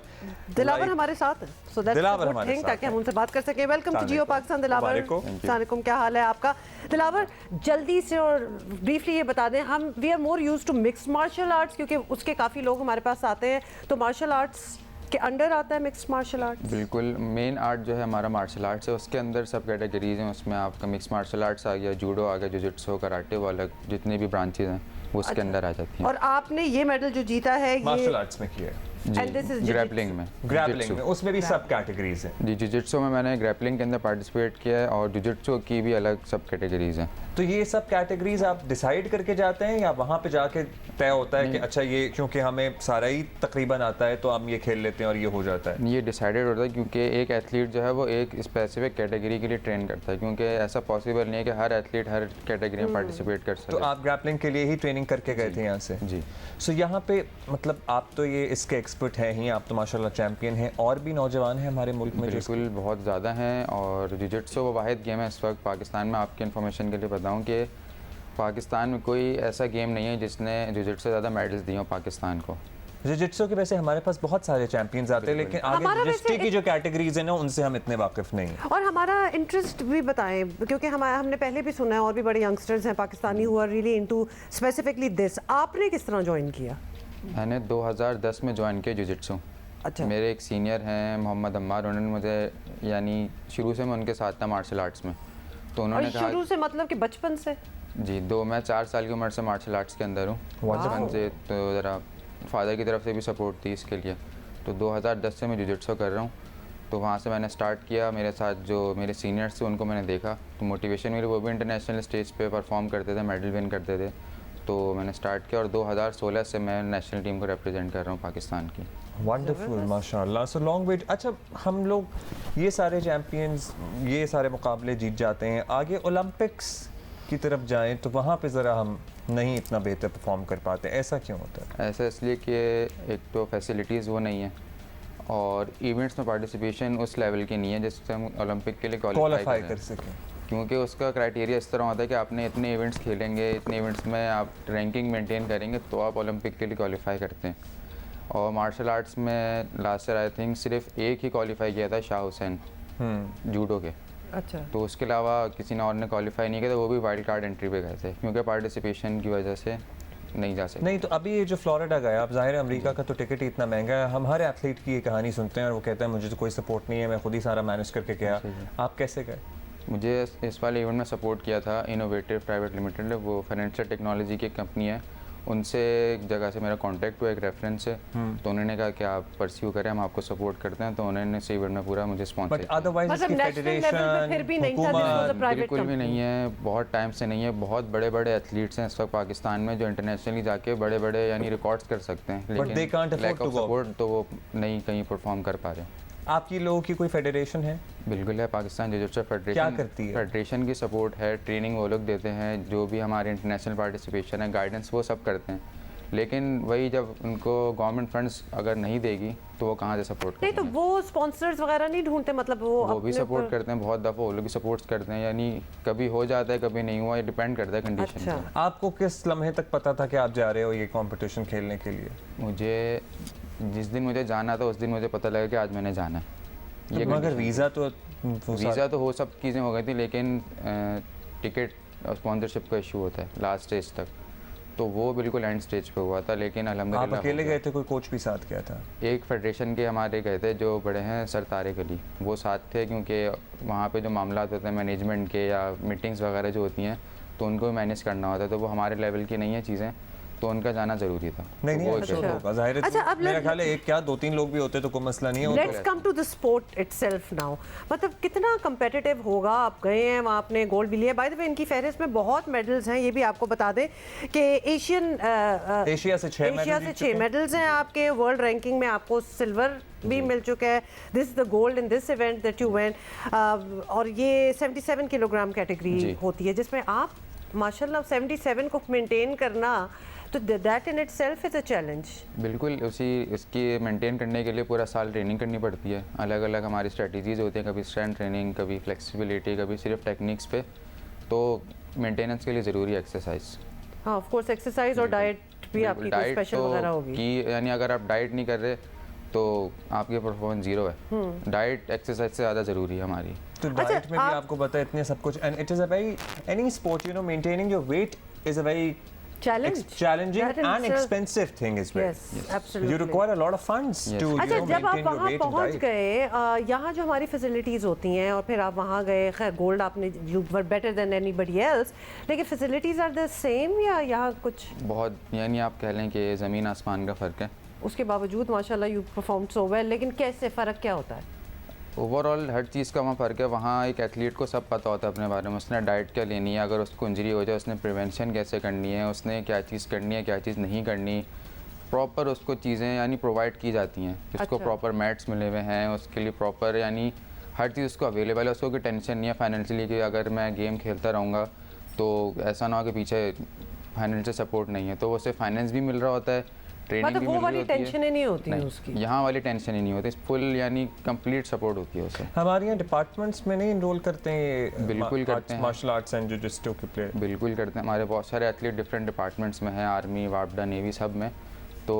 Speaker 2: दिलावर हमारे साथ है, सो दैट्स
Speaker 1: दिलावर
Speaker 2: गुड
Speaker 1: हमारे
Speaker 2: थिंग,
Speaker 1: साथ
Speaker 2: ताकि हम
Speaker 1: है।
Speaker 2: उनसे बात कर सकें। वेलकम टू जियो पाकिस्तान दिलावर। अस्सलाम, क्या हाल है आपका दिलावर? जल्दी से और ब्रीफली ये बता दें, हम we are more used to mixed martial arts क्योंकि उसके काफ़ी लोग हमारे पास आते हैं, तो मार्शल आर्ट्स के अंडर आता है मिक्स्ड मार्शल आर्ट्स?
Speaker 5: बिल्कुल, मेन आर्ट जो है हमारा मार्शल आर्ट्स है, उसके अंदर सब कैटेगरीज हैं। उसमें आपका मिक्स मार्शल आर्ट्स आ गया, जूडो आ गया, जिजिट्सो, कराटे, वो अलग जितनी भी ब्रांचेज हैं वो उसके अंदर आ जाती हैं।
Speaker 2: और आपने ये मेडल जो जीता है
Speaker 1: मार्शल
Speaker 2: ये
Speaker 1: आर्ट्स में किया है,
Speaker 2: And this is
Speaker 5: ग्रैपलिंग में,
Speaker 1: ग्रैपलिंग में,
Speaker 5: जिजिट्सो।
Speaker 1: उसमें भी सब कैटेगरीज हैं।
Speaker 5: जी, जिजिट्सो में मैंने ग्रैपलिंग के अंदर पार्टिसिपेट किया है और जिजिट्सो की भी अलग सब कैटेगरीज हैं।
Speaker 1: तो ये सब कैटेगरीज आप डिसाइड करके जाते हैं या वहाँ पे जाके तय होता है कि अच्छा ये क्योंकि हमें सारा ही तकरीबन आता है तो हम ये खेल लेते हैं और ये हो जाता है?
Speaker 5: ये डिसाइडेड होता है क्योंकि एक एथलीट जो है वो एक स्पेसिफिक कैटेगरी के लिए ट्रेन करता है, क्योंकि ऐसा पॉसिबल नहीं है कि हर एथलीट हर कैटेगरी में पार्टिसिपेट कर
Speaker 1: तो
Speaker 5: सके।
Speaker 1: आप ग्रैपलिंग के लिए ही ट्रेनिंग करके गए थे यहाँ से?
Speaker 5: जी।
Speaker 1: सो यहाँ पे मतलब आप तो ये इसके एक्सपर्ट हैं ही, आप तो माशाल्लाह चैंपियन हैं, और भी नौजवान हैं हमारे मुल्क में?
Speaker 5: बिल्कुल, बहुत ज़्यादा हैं। और जिजिट्सो वो वाहिद गेम है इस वक्त पाकिस्तान में, आपकी इन्फॉर्मेशन के लिए बताऊं कि पाकिस्तान में कोई ऐसा गेम नहीं है जिसने जिजिट्सो ज़्यादा मेडल्स दिए हों पाकिस्तान को।
Speaker 1: जिजिट्सो के वैसे हमारे पास बहुत सारे चैंपियंस आते हैं, लेकिन आगे जिजिट्सो की जो कैटेगरीज है ना उनसे हम इतने वाकिफ नहीं हैं।
Speaker 2: और हमारा इंटरेस्ट भी बताएं, क्योंकि हमने पहले भी सुना है और भी बड़े यंगस्टर्स हैं Pakistani who are really into specifically this. आपने किस तरह ज्वाइन किया?
Speaker 5: मैंने 2010 में ज्वाइन किया जिजिट्सो।
Speaker 2: अच्छा।
Speaker 5: मेरे एक सीनियर हैं मोहम्मद अम्मार, उन्होंने मुझे यानी शुरू से मैं उनके साथ था मार्शल आर्ट्स में, तो
Speaker 2: और
Speaker 5: उन्होंने
Speaker 2: शुरू
Speaker 5: कहा
Speaker 2: से मतलब कि बचपन से?
Speaker 5: जी, मैं 4 साल की उम्र से मार्शल आर्ट्स के अंदर हूँ बचपन से, तो ज़रा फादर की तरफ से भी सपोर्ट थी इसके लिए। तो 2010 से मैं जिजिट्सो कर रहा हूँ, तो वहाँ से मैंने स्टार्ट किया। मेरे साथ जो मेरे सीनियर्स थे उनको मैंने देखा तो मोटिवेशन मिली, वो भी इंटरनेशनल स्टेज पे परफॉर्म करते थे, मेडल विन करते थे, तो मैंने स्टार्ट किया और 2016 से मैं नेशनल टीम को रिप्रेजेंट कर रहा हूँ पाकिस्तान की।
Speaker 1: वंडरफुल, माशाल्लाह। So long wait. अच्छा, हम लोग ये सारे चैंपियंस ये सारे मुकाबले जीत जाते हैं, आगे ओलंपिक्स की तरफ जाएं तो वहाँ पे ज़रा हम नहीं इतना बेहतर परफॉर्म कर पाते, ऐसा क्यों होता है?
Speaker 5: ऐसा इसलिए कि एक तो फैसिलिटीज़ वो नहीं है और इवेंट्स में पार्टिसिपेशन उस लेवल की नहीं है जिससे हम ओलंपिक के लिए
Speaker 1: क्वालिफाई कर सकें,
Speaker 5: क्योंकि उसका क्राइटेरिया इस तरह होता है कि आपने इतने इवेंट्स खेलेंगे, इतने इवेंट्स में आप रैंकिंग मेंटेन करेंगे तो आप ओलंपिक के लिए क्वालिफाई करते हैं। और मार्शल आर्ट्स में लास्ट ईयर आई थिंक सिर्फ एक ही क्वालिफाई किया था, शाह हुसैन जूडो के।
Speaker 2: अच्छा।
Speaker 5: तो उसके अलावा किसी ने और ने क्वालिफाई नहीं किया था, वो भी वाइल्ड कार्ड एंट्री पे गए थे क्योंकि पार्टिसिपेशन की वजह से नहीं जा सकते।
Speaker 1: नहीं तो अभी ये जो फ्लोरिडा गया, अब ज़ाहिर है अमेरिका का तो टिकट ही इतना महंगा है, हम हर एथलीट की ये कहानी सुनते हैं और वो कहता है मुझे तो कोई सपोर्ट नहीं है, मैं खुद ही सारा मैनेज करके गया। आप कैसे गए?
Speaker 5: मुझे इस वाले इवेंट में सपोर्ट किया था इनोवेटिव प्राइवेट लिमिटेड, वो फाइनेंशियल टेक्नोलॉजी की कंपनी है, उनसे एक जगह से मेरा कांटेक्ट हुआ, एक रेफरेंस से, तो उन्होंने कहा कि आप परस्यू करें, हम आपको सपोर्ट करते हैं, तो उन्होंने इस इवेंट में पूरा मुझे स्पॉन्सर किया।
Speaker 1: अदरवाइज
Speaker 2: मतलब
Speaker 1: इसकी
Speaker 2: नेशनल लेवल पे फिर भी नहीं था,
Speaker 1: हुकूमत,
Speaker 2: this was a private
Speaker 5: बिल्कुल भी
Speaker 2: company।
Speaker 5: नहीं है, बहुत टाइम से नहीं है। बहुत बड़े बड़े एथलीट्स हैं इस वक्त पाकिस्तान में जो इंटरनेशनली जाके बड़े बड़े यानी रिकॉर्ड्स कर सकते हैं,
Speaker 1: they can't afford
Speaker 5: lack
Speaker 1: to
Speaker 5: of
Speaker 1: go।
Speaker 5: Support तो वो नहीं कहीं परफॉर्म कर पा रहे।
Speaker 1: आपकी लोगों की कोई फेडरेशन है?
Speaker 5: बिल्कुल है, पाकिस्तान जिजित्सु फेडरेशन।
Speaker 1: क्या करती है?
Speaker 5: फेडरेशन की सपोर्ट है, ट्रेनिंग वो लोग देते हैं, जो भी हमारे इंटरनेशनल पार्टिसिपेशन है, गाइडेंस वो सब करते हैं। लेकिन वही जब उनको गवर्नमेंट फंड्स अगर नहीं देगी तो वो कहाँ से सपोर्ट
Speaker 2: नहीं
Speaker 5: करेंगे?
Speaker 2: तो वो स्पॉन्सर्स वगैरह नहीं ढूंढते, मतलब वो
Speaker 5: वो भी
Speaker 2: अपने
Speaker 5: सपोर्ट
Speaker 2: ऊपर-
Speaker 5: करते हैं, बहुत दफ़ा वो लोग भी सपोर्ट करते हैं, यानी कभी हो जाता है कभी नहीं हुआ, ये डिपेंड करता है कंडीशन
Speaker 2: अच्छा।
Speaker 5: पे।
Speaker 1: आपको किस लम्हे तक पता था कि आप जा रहे हो ये कंपटीशन खेलने के लिए?
Speaker 5: मुझे जिस दिन मुझे जाना था उस दिन मुझे पता लगा कि आज मैंने जाना है। ये
Speaker 1: मगर
Speaker 5: condition
Speaker 1: वीज़ा तो
Speaker 5: वीज़ा तो हो सब चीज़ें हो गई थी, लेकिन टिकट और स्पॉन्सरशिप का इशू होता है लास्ट स्टेज तक, तो वो बिल्कुल एंड स्टेज पे हुआ था, लेकिन
Speaker 1: आप
Speaker 5: अल्हम्दुलिल्लाह
Speaker 1: अकेले
Speaker 5: हो गया।
Speaker 1: गए थे, कोई कोच भी साथ गया था?
Speaker 5: एक फेडरेशन के हमारे गए थे जो बड़े हैं सर तारिक अली, वो साथ थे, क्योंकि वहाँ पे जो मामला होते हैं मैनेजमेंट के या मीटिंग्स वगैरह जो होती हैं तो उनको मैनेज करना होता है, तो वो हमारे लेवल की नहीं है चीज़ें, तो उनका जाना ज़रूरी था।
Speaker 1: नहीं
Speaker 5: तो
Speaker 1: नहीं
Speaker 5: वो
Speaker 1: अच्छा
Speaker 5: गए।
Speaker 1: होगा, जाहिर है।
Speaker 2: अच्छा, अब
Speaker 1: मेरा
Speaker 2: let-
Speaker 1: ख्याल है एक क्या 2-3 लोग भी होते तो कोई मसला नहीं होता।
Speaker 2: Let's come to the sport itself now. मतलब कितना कंपेटिटिव होगा? आप गए हैं वहाँ, आपने गोल्ड भी लिया। बाय द वे इनकी फहरिस्त में बहुत मेडल्स हैं, ये भी आपको बता दें कि
Speaker 1: एशिया से 6
Speaker 2: एशिया से 6 मेडल्स हैं आपके। वर्ल्ड रैंकिंग में आपको सिल्वर भी मिल चुका है। This is the gold in this event that you went. और ये 77 किलोग्राम कैटेगरी
Speaker 5: जी।
Speaker 2: होती है, जिसमें आप माशाल्लाह 77 को मेंटेन करना, तो that in itself is a challenge.
Speaker 5: बिल्कुल, उसी इसकी मेंटेन करने के लिए पूरा साल ट्रेनिंग करनी पड़ती है। अलग अलग हमारी स्ट्रेटजीज़ होती हैं, कभी स्ट्रेंथ ट्रेनिंग, कभी फ्लेक्सिबिलिटी, कभी सिर्फ टेक्निक्स पे, तो मेंटेनेंस के लिए ज़रूरी है एक्सरसाइज।
Speaker 2: हाँ, ऑफ कोर्स एक्सरसाइज और डाइट भी आपकी कोई स्पेशल वगैरह होगी
Speaker 5: की, यानी अगर आप डाइट नहीं कर रहे तो आपकी परफॉर्मेंस जीरो है। डाइट एक्सरसाइज से ज़्यादा ज़रूरी है हमारी।
Speaker 1: तो
Speaker 2: अच्छा,
Speaker 1: डाइट में भी
Speaker 2: आप-
Speaker 1: आपको पता है इतने सब कुछ, and it is a very any sport, you know, maintaining your weight is a very
Speaker 2: challenge,
Speaker 1: challenging
Speaker 2: That in
Speaker 1: and
Speaker 2: itself-
Speaker 1: expensive thing as well.
Speaker 2: Yes, absolutely.
Speaker 1: You require a lot of funds
Speaker 5: Yes.
Speaker 1: to, you
Speaker 2: अच्छा,
Speaker 1: know,
Speaker 2: जब आप
Speaker 1: maintain your
Speaker 2: वहाँ
Speaker 1: weight and
Speaker 2: पहुँच
Speaker 1: diet.
Speaker 2: गए, यहाँ जो हमारी facilities होती हैं, और फिर आप वहाँ गए, खैर गोल्ड आपने, you were better than anybody else, लेकिन फैसिलिटीज़ आर द सेम या यहाँ कुछ
Speaker 5: बहुत, यानी आप कह लें कि ज़मीन आसमान का फ़र्क है।
Speaker 2: उसके बावजूद माशाल्लाह यू परफॉर्म सो वेल, लेकिन कैसे फ़र्क क्या होता है?
Speaker 5: ओवरऑल हर चीज़ का वहाँ फ़र्क है। वहाँ एक एथलीट को सब पता होता है अपने बारे में, उसने डाइट क्या लेनी है, अगर उसको इंजरी हो जाए उसने प्रिवेंशन कैसे करनी है, उसने क्या चीज़ करनी है, क्या चीज़ नहीं करनी, प्रॉपर उसको चीज़ें यानी प्रोवाइड की जाती हैं। उसको
Speaker 2: अच्छा।
Speaker 5: प्रॉपर मैट्स मिले हुए हैं, उसके लिए प्रॉपर यानी हर चीज़ उसको अवेलेबल है। उसको कोई टेंशन नहीं है फाइनेंशियली कि अगर मैं गेम खेलता रहूँगा तो ऐसा ना हो कि पीछे फाइनेंशियल सपोर्ट नहीं है, तो उसे फाइनेंस भी मिल रहा होता है, ट्रेनिंग
Speaker 2: मतलब
Speaker 5: भी
Speaker 2: वो
Speaker 5: मिल रही
Speaker 2: वाली
Speaker 5: होती है।
Speaker 2: टेंशन ही नहीं होती है
Speaker 5: नहीं,
Speaker 2: उसकी।
Speaker 5: यहाँ वाली टेंशन ही नहीं होती, फुल यानी कंप्लीट सपोर्ट होती है उसे।
Speaker 1: हमारे यहाँ डिपार्टमेंट्स में नहीं इनरोल करते हैं?
Speaker 5: बिल्कुल करते हैं।
Speaker 1: मार्शल आर्ट्स एंड जिजित्सु के प्लेयर
Speaker 5: बिल्कुल करते हैं, हमारे बहुत सारे एथलीट डिफरेंट डिपार्टमेंट्स में हैं, आर्मी, वापडा, नेवी, सब में, तो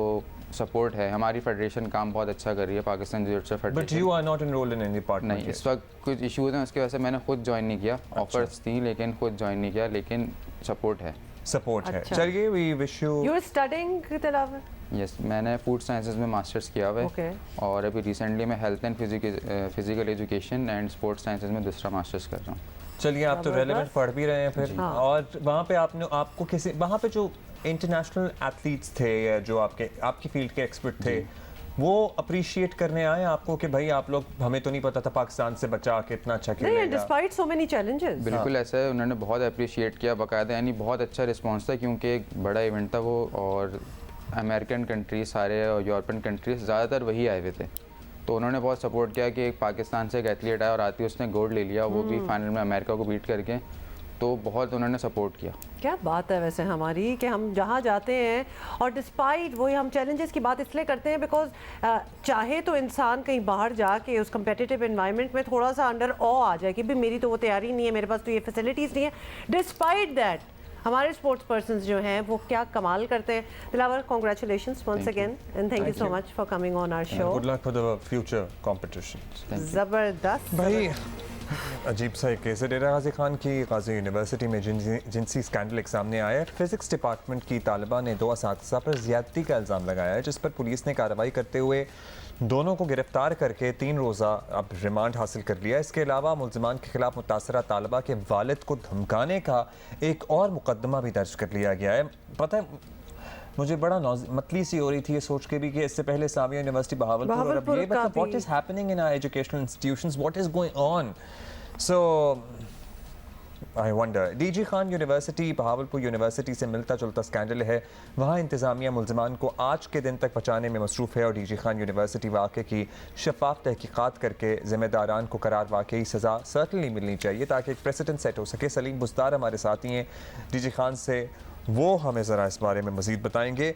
Speaker 5: सपोर्ट है। हमारी फेडरेशन काम बहुत अच्छा कर रही है, Pakistan jujitsu
Speaker 1: but
Speaker 5: federation.
Speaker 1: You are not enrolled in any
Speaker 5: नहीं,
Speaker 1: डिपार्टमेंट?
Speaker 5: इस वक्त कुछ इश्यूज हैं, उसकी वजह से मैंने खुद ज्वाइन नहीं किया। ऑफर्स थी लेकिन खुद ज्वाइन नहीं किया, लेकिन सपोर्ट है।
Speaker 1: सपोर्ट है।
Speaker 2: अच्छा।
Speaker 1: चलिए, we wish you.
Speaker 2: You are studying Dilawar?
Speaker 5: Yes, मैंने फूड साइंसेज में मास्टर्स किया हुआ है।
Speaker 2: Okay.
Speaker 5: और अभी रिसेंटली मैं health and physical education and sports sciences में दूसरा मास्टर्स कर रहा हूँ।
Speaker 1: चलिए, आप तो
Speaker 2: जबरदस्त।
Speaker 1: रेलेवेंट पढ़ भी रहे हैं फिर।
Speaker 2: हाँ।
Speaker 1: और वहाँ पे आपको किसी, वहाँ पे जो इंटरनेशनल एथलीट्स थे या जो आपकी फील्ड के एक्सपर्ट थे, वो अप्रिशिएट करने आए आपको कि भाई आप लोग, हमें तो नहीं पता था पाकिस्तान से बचा के इतना अच्छा
Speaker 2: नहीं,
Speaker 1: खेलेगा?
Speaker 2: Despite so many challenges.
Speaker 5: बिल्कुल ऐसा है, उन्होंने बहुत अप्रिशिएट किया बाकायदा, यानी बहुत अच्छा रिस्पांस था, क्योंकि एक बड़ा इवेंट था वो, और अमेरिकन कंट्रीज सारे और यूरोपियन कंट्रीज ज़्यादातर वही आए हुए थे, तो उन्होंने बहुत सपोर्ट किया कि एक पाकिस्तान से एक एथलीट आया और आती उसने गोल्ड ले लिया, वो भी फाइनल में अमेरिका को बीट करके, तो बहुत उन्होंने सपोर्ट किया।
Speaker 2: क्या बात है वैसे हमारी कि हम जहाँ जाते हैं, और डिस्पाइट वही हम चैलेंजेस की बात इसलिए करते हैं बिकॉज चाहे तो इंसान कहीं बाहर जाके उस कम्पिटिटिव एनवायरनमेंट में थोड़ा सा अंडर ऑ आ जाए कि भी मेरी तो वो तैयारी नहीं है, मेरे पास तो ये फैसिलिटीज़ नहीं है। डिस्पाइट दैट हमारे स्पोर्ट्स पर्सन्स जो हैं वो क्या कमाल करते हैं। Dilawar, congratulations once again and thank you so much for coming on our show.
Speaker 1: Good luck for the future competition.
Speaker 2: ज़बरदस्त
Speaker 1: भाई, अजीब सा एक केस है डेरा गाजी खान की। गाजी यूनिवर्सिटी में जिनसी स्कैंडल एक सामने आया है। फिजिक्स डिपार्टमेंट की तालिबा ने 2 असातिज़ा पर ज़्यादती का इल्ज़ाम लगाया है, जिस पर पुलिस ने कार्रवाई करते हुए दोनों को गिरफ्तार करके 3 रोज़ा अब रिमांड हासिल कर लिया। इसके अलावा मुल्ज़िमान के खिलाफ मुतासरा तालिबा के वालिद को धमकाने का एक और मुकदमा भी दर्ज कर लिया गया है। पता है, मुझे बड़ा मतली सी हो रही थी ये सोच के भी कि इससे पहले इस्लामिया यूनिवर्सिटी बहावलपुर और अब ये, मतलब what is happening in our educational institutions, what is going on. So I wonder DG Khan university Bahawalpur university से मिलता जुलता स्कैंडल है। वहाँ इंतज़ामिया मुल्ज़मान को आज के दिन तक बचाने में मसरूफ़ है और डीजी खान यूनिवर्सिटी वाक़े की शफाफ तहकीक़ात करके ज़िम्मेदारान को करार वाकई सज़ा सर्टनली मिलनी चाहिए ताकि एक प्रेसिडेंट सेट हो सके। सलीम बुज़दार हमारे साथी हैं डीजी खान से, वो हमें ज़रा इस बारे में मज़ीद बताएंगे।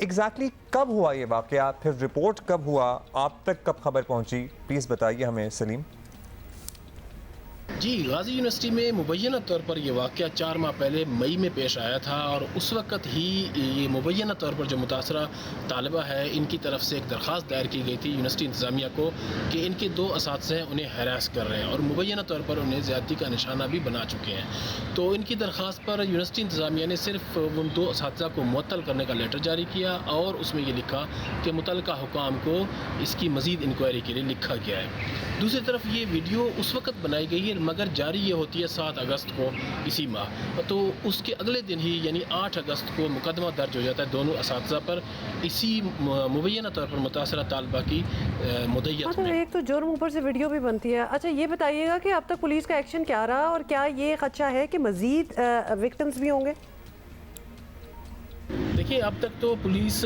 Speaker 1: एग्जैक्टली कब हुआ ये वाक़या, फिर रिपोर्ट कब हुआ, आप तक कब खबर पहुँची, प्लीज़ बताइए हमें सलीम।
Speaker 6: जी, गाज़ी यूनिवर्सिटी में मुबैना तौर पर यह वाक़या 4 माह पहले मई में पेश आया था और उस वक़्त ही ये मुबैना तौर पर जो मुतासरा तालिबा है इनकी तरफ से एक दरख्वास्त दायर की गई थी यूनिवर्सिटी इंतज़ामिया को कि इनके 2 असातिज़ा उन्हें हैरास कर रहे हैं और मुबैना तौर पर उन्हें ज़्यादती का निशाना भी बना चुके हैं। तो इनकी दरख्वास्त पर यूनिवर्सिटी इंतज़ामिया ने सिर्फ उन 2 असातिज़ा को मुअत्तल करने का लेटर जारी किया और उसमें ये लिखा कि मुतल्लिका हुकाम को इसकी मज़ीद इंक्वायरी के लिए लिखा गया है। दूसरी तरफ ये वीडियो उस वक़्त बनाई गई है मगर जारी ये होती है 7 अगस्त को इसी माह, तो उसके अगले दिन ही यानी 8 अगस्त को मुकदमा दर्ज हो जाता है दोनों असातिज़ा पर इसी मुबैना तौर पर मुतासरा तालिबा की मुद्दत में।
Speaker 2: एक तो जुर्म ऊपर से वीडियो भी बनती है। अच्छा ये बताइएगा कि अब तक पुलिस का एक्शन क्या रहा और क्या ये खदशा है कि मज़ीद विक्टिम्स भी होंगे?
Speaker 6: देखिए, अब तक तो पुलिस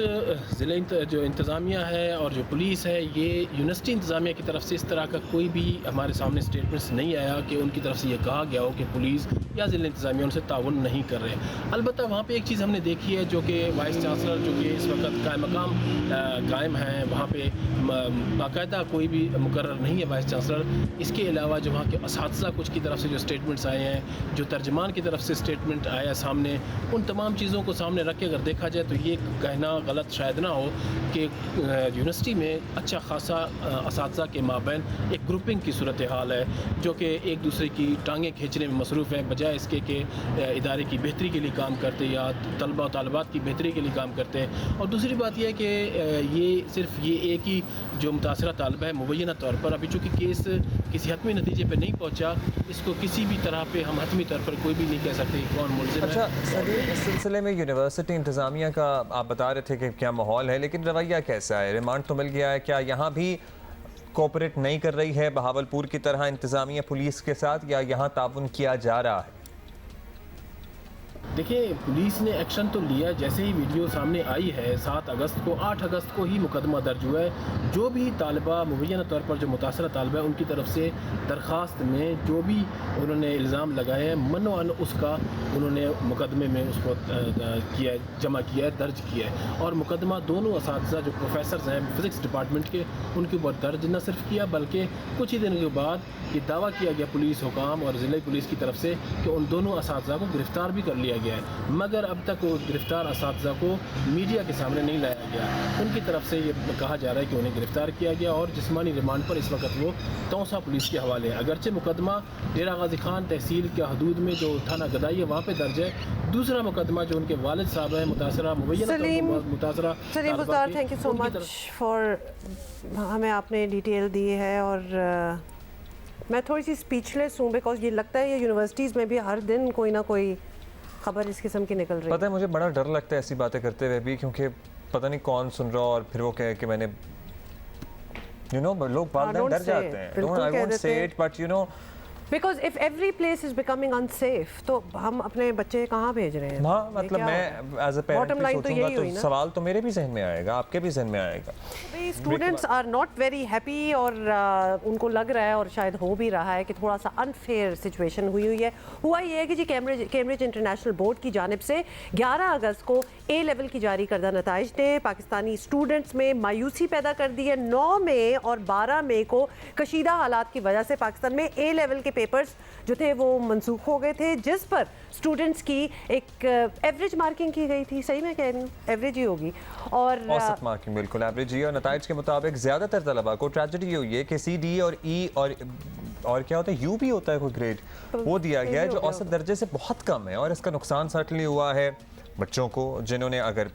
Speaker 6: ज़िले जो इंतज़ामिया है और जो पुलिस है ये यूनिवर्सिटी इंतज़ामिया की तरफ से इस तरह का कोई भी हमारे सामने स्टेटमेंट्स नहीं आया कि उनकी तरफ से ये कहा गया हो कि पुलिस या ज़िला इंतज़ामिया उनसे ताउन नहीं कर रहे। अलबत्ता वहाँ पे एक चीज़ हमने देखी है जो कि वाइस चांसलर जो कि इस वक्त कायम मकाम कायम हैं, वहाँ पे बाकायदा कोई भी मुकर्रर नहीं है वाइस चांसलर। इसके अलावा जो वहाँ के असातिज़ा कुछ की तरफ से जो स्टेटमेंट्स आए हैं, जो तर्जमान की तरफ से स्टेटमेंट आया सामने, उन तमाम चीज़ों को सामने रख के अगर देखा जाए तो ये कहना गलत शायद ना हो कि यूनिवर्सिटी में अच्छा खासा असातिज़ा के माबैन एक ग्रुपिंग की सूरत हाल है जो कि एक दूसरे की टांगें खींचने में मसरूफ़ है बजाय इसके कि इदारे की बेहतरी के लिए काम करते या तलबा और तालिबात की बेहतरी के लिए काम करते हैं। और दूसरी बात यह है कि ये सिर्फ ये एक ही जो मुतासरा तालिबा है मुबैना तौर पर अभी चूँकि केस किसी हतमी नतीजे पर नहीं पहुँचा, इसको किसी भी तरह पर हम हतमी तौर पर कोई भी नहीं कह सकते कौन मुलज़िम है।
Speaker 1: अच्छा सलीम, इस सिलसिले में यूनिवर्सिटी इंतज़ामिया का आप बता रहे थे कि क्या माहौल है, लेकिन रवैया कैसा है? रिमांड तो मिल गया है, क्या यहाँ भी कोऑपरेट नहीं कर रही है बहावलपुर की तरह इंतज़ामिया पुलिस के साथ, या यहाँ ताउन किया जा रहा है?
Speaker 6: देखिए, पुलिस ने एक्शन तो लिया जैसे ही वीडियो सामने आई है 7 अगस्त को, 8 अगस्त को ही मुकदमा दर्ज हुआ है। जो भी तालिबा मुबैना तौर पर जो मुतासरा तालिबा है उनकी तरफ से दरख्वास्त में जो भी उन्होंने इल्ज़ाम लगाए हैं मनोअन उसका उन्होंने मुकदमे में उसको किया जमा किया है, दर्ज किया है। और मुकदमा दोनों असातिज़ा जो प्रोफेसर्स हैं फिज़िक्स डिपार्टमेंट के उनके ऊपर दर्ज न सिर्फ किया बल्कि कुछ ही दिन के बाद ये दावा किया गया पुलिस हुकाम और ज़िला पुलिस की तरफ से कि उन दोनों असातिज़ा को गिरफ़्तार भी कर लिया गया है, मगर अब तक वो गिरफ़्तार असातिज़ा को मीडिया के सामने नहीं लाया गया। उनकी तरफ से ये कहा जा रहा है कि उन्हें गिरफ़्तार किया गया और जिस्मानी रिमांड पर इस वक्त वो तौसा पुलिस के हवाले है। अगरचे मुकदमा डेरा गाजी खान तहसील के हदूद में जो थाना गदाई है वहाँ पर दर्ज है। दूसरा मुकदमा जो उनके वालिद साहब है मुतासरा मुबैना मुतासरा।
Speaker 2: Salim Buzdar, thank you so much for हमें आपने डिटेल दी है। और मैं थोड़ी सी स्पीचलेस हूँ बिकॉज ये लगता है ये यूनिवर्सिटीज़ में भी हर दिन कोई ना कोई खबर इस किस्म की निकल रही है।
Speaker 1: पता है मुझे बड़ा डर लगता है ऐसी बातें करते हुए भी, क्योंकि पता नहीं कौन सुन रहा और फिर वो कहे कि मैंने लोग वालिदैन डर जाते हैं। I won't say it but
Speaker 2: because if every place is becoming unsafe तो हम अपने बच्चे कहाँ भेज रहे हैं?
Speaker 1: हाँ, मतलब मैं एज अ पेरेंट सोचूंगा तो सवाल तो मेरे भी जहन में आएगा, आपके भी जहन में आएगा।
Speaker 2: Students are not very happy और उनको लग रहा है और शायद हो भी रहा है कि थोड़ा सा अनफेयर सिचुएशन हुई है। हुआ ये है कि जी कैम्ब्रिज इंटरनेशनल बोर्ड की जानिब से 11 अगस्त को ए लेवल की जारी करदा नताइज ने पाकिस्तानी स्टूडेंट्स में मायूसी पैदा कर दी है। 9 मई और 12 मई को कशीदा हालात की वजह से पाकिस्तान में ए लेवल के पेपर्स जो थे वो मनसूख हो गए थे, जिस पर स्टूडेंट्स की एक एवरेज मार्किंग की गई थी। सही मैं कह रही हूँ, एवरेज ही होगी और
Speaker 1: औसत मार्किंग बिल्कुल एवरेज ही। और नताइज के मुताबिक ज़्यादातर तलबा को ट्रेजेडी हुई है कि सी डी और ई और क्या होता है यू भी होता है कोई ग्रेड, वो दिया गया है जो औसत दर्जे से बहुत कम है। और इसका नुकसान सर्टनली हुआ है बच्चों को जिन्होंने अगर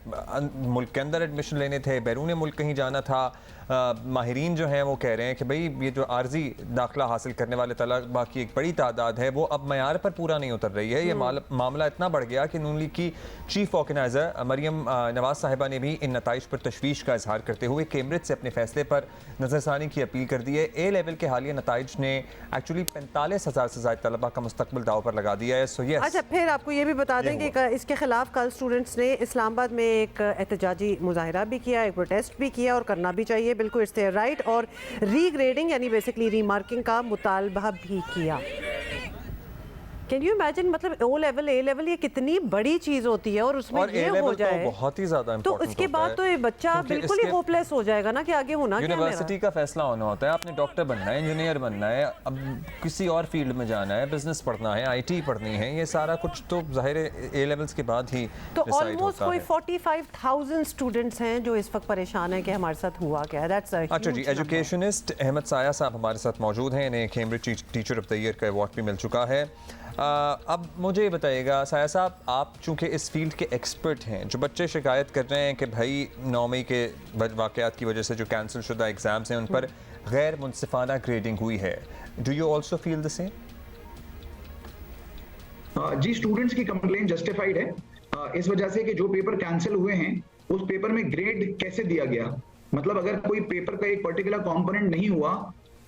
Speaker 1: मुल्क के अंदर एडमिशन लेने थे, बैरून मुल्क कहीं जाना था, माहिरीन जो हैं वो कह रहे हैं कि भाई ये जो आर्जी दाखिला हासिल करने वाले तलबा की एक बड़ी तादाद है वो अब मयार पर पूरा नहीं उतर रही है। ये मामला इतना बढ़ गया कि नून लीग की चीफ ऑर्गेनाइज़र मरियम नवाज साहिबा ने भी इन नताइज पर तशवीश का इजहार करते हुए कैम्ब्रिज से अपने फैसले पर नज़रसानी की अपील कर दी है। ए लेवल के हालिया नताइज ने एक्चुअली 45,000 से ज़्यादा तलबा का मुस्तकबिल दाव पर लगा दिया है। सो यस,
Speaker 2: अच्छा फिर आपको ये भी बता दें कि इसके खिलाफ कल स्टूडेंट्स ने इस्लामाबाद में एक एहतजाजी मुजाहरा भी किया, एक प्रोटेस्ट भी किया और करना भी चाहिए, बिल्कुल इट्स देयर राइट, और रीग्रेडिंग यानी बेसिकली रीमार्किंग का मुतालबा भी किया। कैन यू इमेजिन, मतलब ओ लेवल ए लेवल ये कितनी बड़ी चीज होती है और उसमें
Speaker 1: और
Speaker 2: ये हो जाए
Speaker 1: तो बहुत ही ज्यादा
Speaker 2: तो उसके बाद तो ये बच्चा बिल्कुल ही होपलेस हो जाएगा ना कि आगे होना क्या है।
Speaker 1: यूनिवर्सिटी का फैसला होना होता है, आपने डॉक्टर बनना है, इंजीनियर बनना है, अब किसी और फील्ड में जाना है, बिजनेस पढ़ना है, आईटी पढ़नी है, ये सारा कुछ तो जाहिर है ए लेवल्स के बाद ही
Speaker 2: तो ऑलमोस्ट कोई 45,000 स्टूडेंट्स हैं जो इस वक्त परेशान है कि हमारे साथ हुआ क्या है। दैट्स
Speaker 1: अच्छा जी, एजुकेशनिस्ट अहमद साया साहब हमारे साथ मौजूद हैं, इन्हें Cambridge teacher of the year का अवार्ड भी मिल चुका है। अब मुझे ये बताइएगा साया साहब, आप चूँकि इस फील्ड के एक्सपर्ट हैं, जो बच्चे शिकायत कर रहे हैं कि भाई 9 मई के वाक़यात की वजह से जो कैंसिल शुदा एग्ज़ाम्स हैं उन पर गैर मुनसिफाना ग्रेडिंग हुई है, do you also feel the same?
Speaker 7: जी, स्टूडेंट्स की कंप्लेंट जस्टिफाइड है इस वजह से कि जो पेपर कैंसिल हुए हैं उस पेपर में ग्रेड कैसे दिया गया, मतलब अगर कोई पेपर का एक पर्टिकुलर कंपोनेंट नहीं हुआ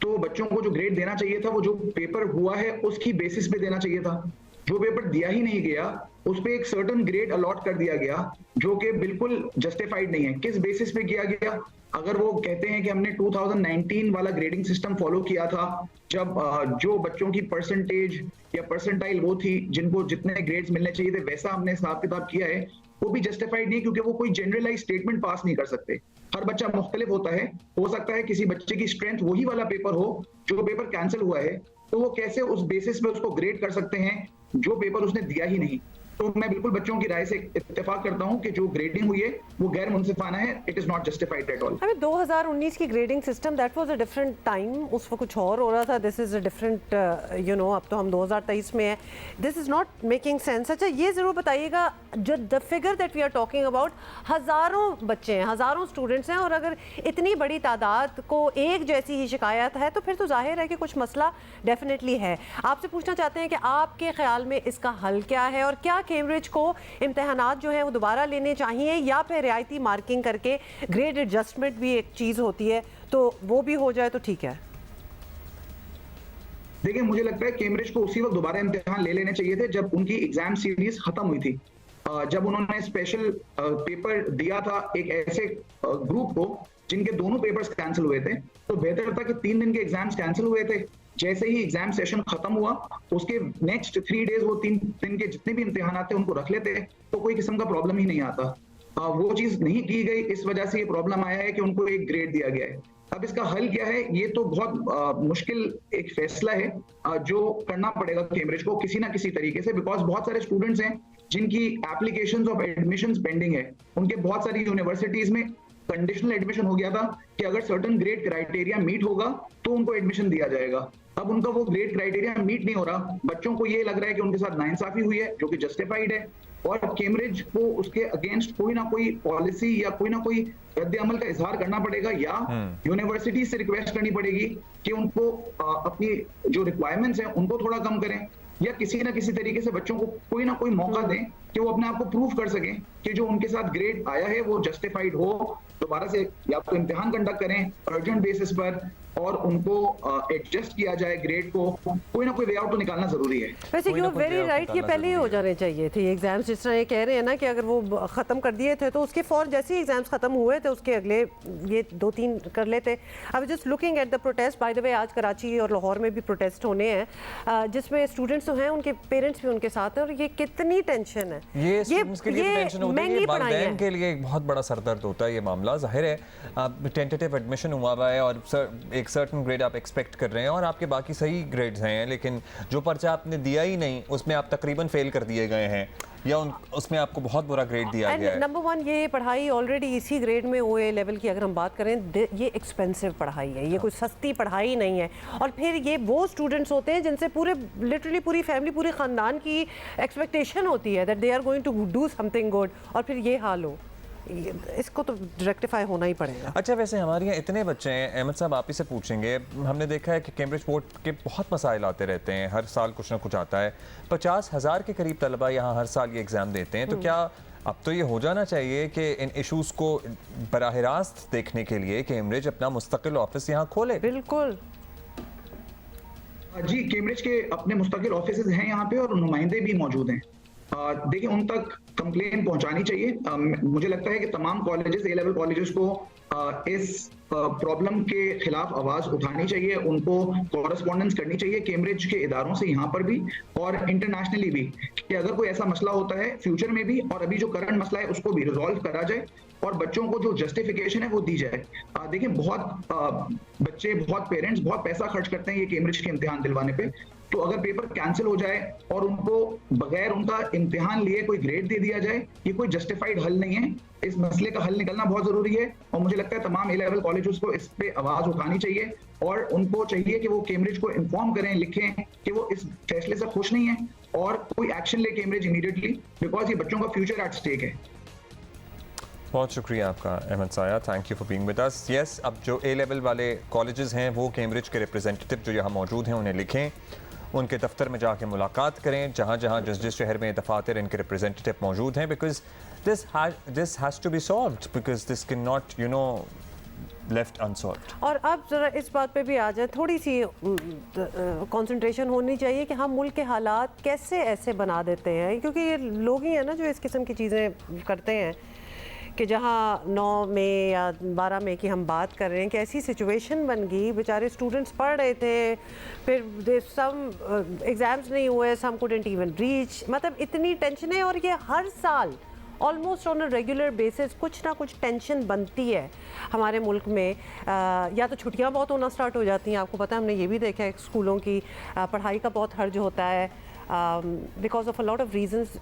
Speaker 7: तो बच्चों को जो ग्रेड देना चाहिए था वो जो पेपर हुआ है उसकी बेसिस पे देना चाहिए था। जो पेपर दिया ही नहीं गया उस पे एक सर्टेन ग्रेड अलॉट कर दिया गया जो कि बिल्कुल जस्टिफाइड नहीं है। किस बेसिस पे किया गया? अगर वो कहते हैं कि हमने 2019 वाला ग्रेडिंग सिस्टम फॉलो किया था जब जो बच्चों की परसेंटेज या परसेंटाइल वो थी जिनको जितने ग्रेड्स मिलने चाहिए थे वैसा हमने हिसाब किताब किया है, वो भी जस्टिफाइड नहीं, क्योंकि वो कोई जनरलाइज स्टेटमेंट पास नहीं कर सकते। हर बच्चा मुख्तलिफ होता है, हो सकता है किसी बच्चे की स्ट्रेंथ वही वाला पेपर हो जो पेपर कैंसिल हुआ है, तो वो कैसे उस बेसिस पे उसको ग्रेड कर सकते हैं जो पेपर उसने दिया ही नहीं। तो मैं बिल्कुल बच्चों की राय से इत्तेफाक करता हूं कि जो ग्रेडिंग हुई है वो गैर मुनसिफाना है, it is not justified at all.
Speaker 2: I mean, 2019 की grading system that was a different time, उस वक्त कुछ और हो रहा था, दिस इज अ डिफरेंट अब तो हम 2023 में है, this is not making sense. अच्छा ये ज़रूर बताइएगा, जो the figure that we are talking about, हज़ारों बच्चे हैं, हज़ारों स्टूडेंट्स हैं, और अगर इतनी बड़ी तादाद को एक जैसी ही शिकायत है तो फिर तो जाहिर है कि कुछ मसला डेफिनेटली है। आपसे पूछना चाहते हैं कि आपके ख्याल में इसका हल क्या है, और क्या कैम्ब्रिज को इम्तिहानात जो है वो दोबारा लेने चाहिए या फिर रियायती मार्किंग करके ग्रेड एडजस्टमेंट भी एक चीज़ होती है तो वो भी हो जाए तो ठीक है?
Speaker 7: देखिए, मुझे लगता है कैम्ब्रिज को उसी वक्त दोबारा इम्तिहान ले लेने चाहिए थे जब उनकी एग्जाम सीरीज खत्म हुई थी, जब उन्होंने स्पेशल पेपर दिया था एक ऐसे ग्रुप को जिनके दोनों पेपर्स कैंसिल हुए थे। तो बेहतर था कि 3 दिन के एग्जाम्स कैंसिल हुए थे, जैसे ही एग्जाम सेशन खत्म हुआ उसके नेक्स्ट 3 डेज वो 3 दिन के जितने भी इम्तिहान थे उनको रख लेते तो कोई किस्म का प्रॉब्लम ही नहीं आता। वो चीज नहीं की गई, इस वजह से ये प्रॉब्लम आया है कि उनको एक ग्रेड दिया गया है। अब इसका हल क्या है? ये तो बहुत मुश्किल एक फैसला है जो करना पड़ेगा कैम्ब्रिज को किसी ना किसी तरीके से, बिकॉज बहुत सारे स्टूडेंट्स हैं जिनकी एप्लीकेशंस ऑफ एडमिशंस पेंडिंग है। उनके बहुत सारी यूनिवर्सिटीज में कंडीशनल एडमिशन हो गया था कि अगर सर्टेन ग्रेड क्राइटेरिया मीट होगा तो उनको एडमिशन दिया जाएगा। अब उनका वो ग्रेड क्राइटेरिया मीट नहीं हो रहा, बच्चों को ये लग रहा है कि उनके साथ नाइंसाफी हुई है, जो कि जस्टिफाइड है, और कैम्ब्रिज को उसके अगेंस्ट कोई ना कोई पॉलिसी या कोई ना कोई रद्द अमल का इजहार करना पड़ेगा, या यूनिवर्सिटी से रिक्वेस्ट करनी पड़ेगी कि उनको अपनी जो रिक्वायरमेंट्स हैं उनको थोड़ा कम करें, या किसी ना किसी तरीके से बच्चों को कोई ना कोई मौका दें कि वो अपने आप को प्रूव कर सकें कि जो उनके साथ ग्रेड आया है वो जस्टिफाइड हो। दोबारा से या तो इम्तिहान कंडक्ट करें अर्जेंट बेसिस पर और उनको एडजस्ट किया जाए ग्रेड को, कोई ना कोई वे आउट तो निकालना जरूरी है।
Speaker 2: वैसे यू आर वेरी राइट, ये पहले ही हो जाने चाहिए थे ये एग्जाम्स, जिस तरह ये कह रहे हैं ना कि अगर वो ख़त्म कर दिए थे तो उसके फौरन जैसे ही एग्जाम्स ख़त्म हुए थे उसके अगले ये 2-3 कर लेते। अब just looking at the protest, bye the वे आज कराची और लाहौर में भी प्रोटेस्ट होने हैं जिसमें स्टूडेंट्स जो हैं उनके पेरेंट्स भी उनके साथ हैं, और ये कितनी टेंशन है,
Speaker 1: ये स्टूडेंट्स के लिए टेंशन होती है, वालिदैन के लिए एक बहुत बड़ा सरदर्द होता है ये मामला। जाहिर है टेंटेटिव एडमिशन हुआ हुआ है और एक सर्टेन ग्रेड आप एक्सपेक्ट कर रहे हैं और आपके बाकी सही ग्रेड्स हैं, लेकिन जो पर्चा आपने दिया ही नहीं उसमें आप तकरीबन फेल कर दिए गए हैं या उसमें आपको बहुत बुरा ग्रेड दिया गया है।
Speaker 2: नंबर 1 ये पढ़ाई ऑलरेडी इसी ग्रेड में ओए लेवल की अगर हम बात करें, ये एक्सपेंसिव पढ़ाई है, ये कोई सस्ती पढ़ाई नहीं है, और फिर ये वो स्टूडेंट्स होते हैं जिनसे पूरे लिटरली पूरी फैमिली पूरे ख़ानदान की एक्सपेक्टेशन होती है that they are going to do something good, और फिर ये हाल हो, इसको तो रेक्टिफाई होना ही पड़ेगा।
Speaker 1: अच्छा, वैसे हमारे यहाँ इतने बच्चे हैं, अहमद साहब आप ही से पूछेंगे, हमने देखा है कि कैम्ब्रिज बोर्ड के बहुत मसाइल आते रहते हैं, हर साल कुछ ना कुछ आता है। 50,000 के करीब तलबा यहाँ हर साल ये एग्ज़ाम देते हैं, तो क्या अब तो ये हो जाना चाहिए कि इन इश्यूज़ को बराह रास्त देखने के लिए कैम्ब्रिज अपना मुस्तकिल ऑफिस यहाँ खोले?
Speaker 2: बिल्कुल
Speaker 7: जी, कैम्ब्रिज के अपने मुस्तकिल ऑफिसेज हैं यहाँ पे और नुमाइंदे भी मौजूद हैं। देखिए, उन तक कंप्लेन पहुंचानी चाहिए। मुझे लगता है कि तमाम कॉलेजेस, ए लेवल कॉलेजेस को इस प्रॉब्लम के खिलाफ आवाज उठानी चाहिए, उनको कॉरेस्पॉन्डेंस करनी चाहिए कैम्ब्रिज के इदारों से यहाँ पर भी और इंटरनेशनली भी, कि अगर कोई ऐसा मसला होता है फ्यूचर में भी और अभी जो करंट मसला है उसको भी रिजॉल्व करा जाए और बच्चों को जो जस्टिफिकेशन है वो दी जाए। देखिए, बहुत बच्चे, बहुत पेरेंट्स बहुत पैसा खर्च करते हैं ये कैम्ब्रिज के इम्तिहान दिलवाने पे, तो अगर पेपर कैंसिल हो जाए और उनको बगैर उनका इम्तिहान लिए कोई ग्रेड दे दिया जाए, ये कोई जस्टिफाइड हल नहीं है। इस मसले का हल निकलना बहुत जरूरी है और मुझे लगता है तमाम ए लेवल कॉलेजेस को इस पे आवाज उठानी चाहिए और उनको चाहिए कि वो कैम्ब्रिज को इन्फॉर्म करें, लिखें कि वो इस फैसले से खुश नहीं है और कोई एक्शन ले कैम्ब्रिज इमीडिएटली, बिकॉज ये बच्चों का फ्यूचर एट स्टेक है।
Speaker 1: बहुत शुक्रिया आपका अहमद साया, thank you for being with us. Yes, अब जो ए लेवल वाले कॉलेजेस हैं वो कैम्ब्रिज के रिप्रेजेंटेटिव जो यहाँ मौजूद हैं उन्हें लिखें, उनके दफ्तर में जाके मुलाकात करें जहाँ जहाँ जिस शहर में दफातर इनके रिप्रेजेंटेटिव मौजूद हैं, because this has to be solved, because this can not left unsolved.
Speaker 2: और अब ज़रा इस बात पे भी आ जाए, थोड़ी सी कंसंट्रेशन होनी चाहिए कि हम मुल्क के हालात कैसे ऐसे बना देते हैं, क्योंकि ये लोग ही हैं ना जो इस किस्म की चीज़ें करते हैं कि जहाँ 9 मई या 12 मई की हम बात कर रहे हैं कि ऐसी सिचुएशन बन गई, बेचारे स्टूडेंट्स पढ़ रहे थे, फिर सम एग्ज़ाम्स नहीं हुए, सम कुडंट इवन रीच, मतलब इतनी टेंशन है। और ये हर साल almost on a regular basis कुछ ना कुछ टेंशन बनती है हमारे मुल्क में। या तो छुट्टियां बहुत होना स्टार्ट हो जाती हैं, आपको पता है, हमने ये भी देखा है स्कूलों की पढ़ाई का बहुत हर्ज होता है because of a lot of reasons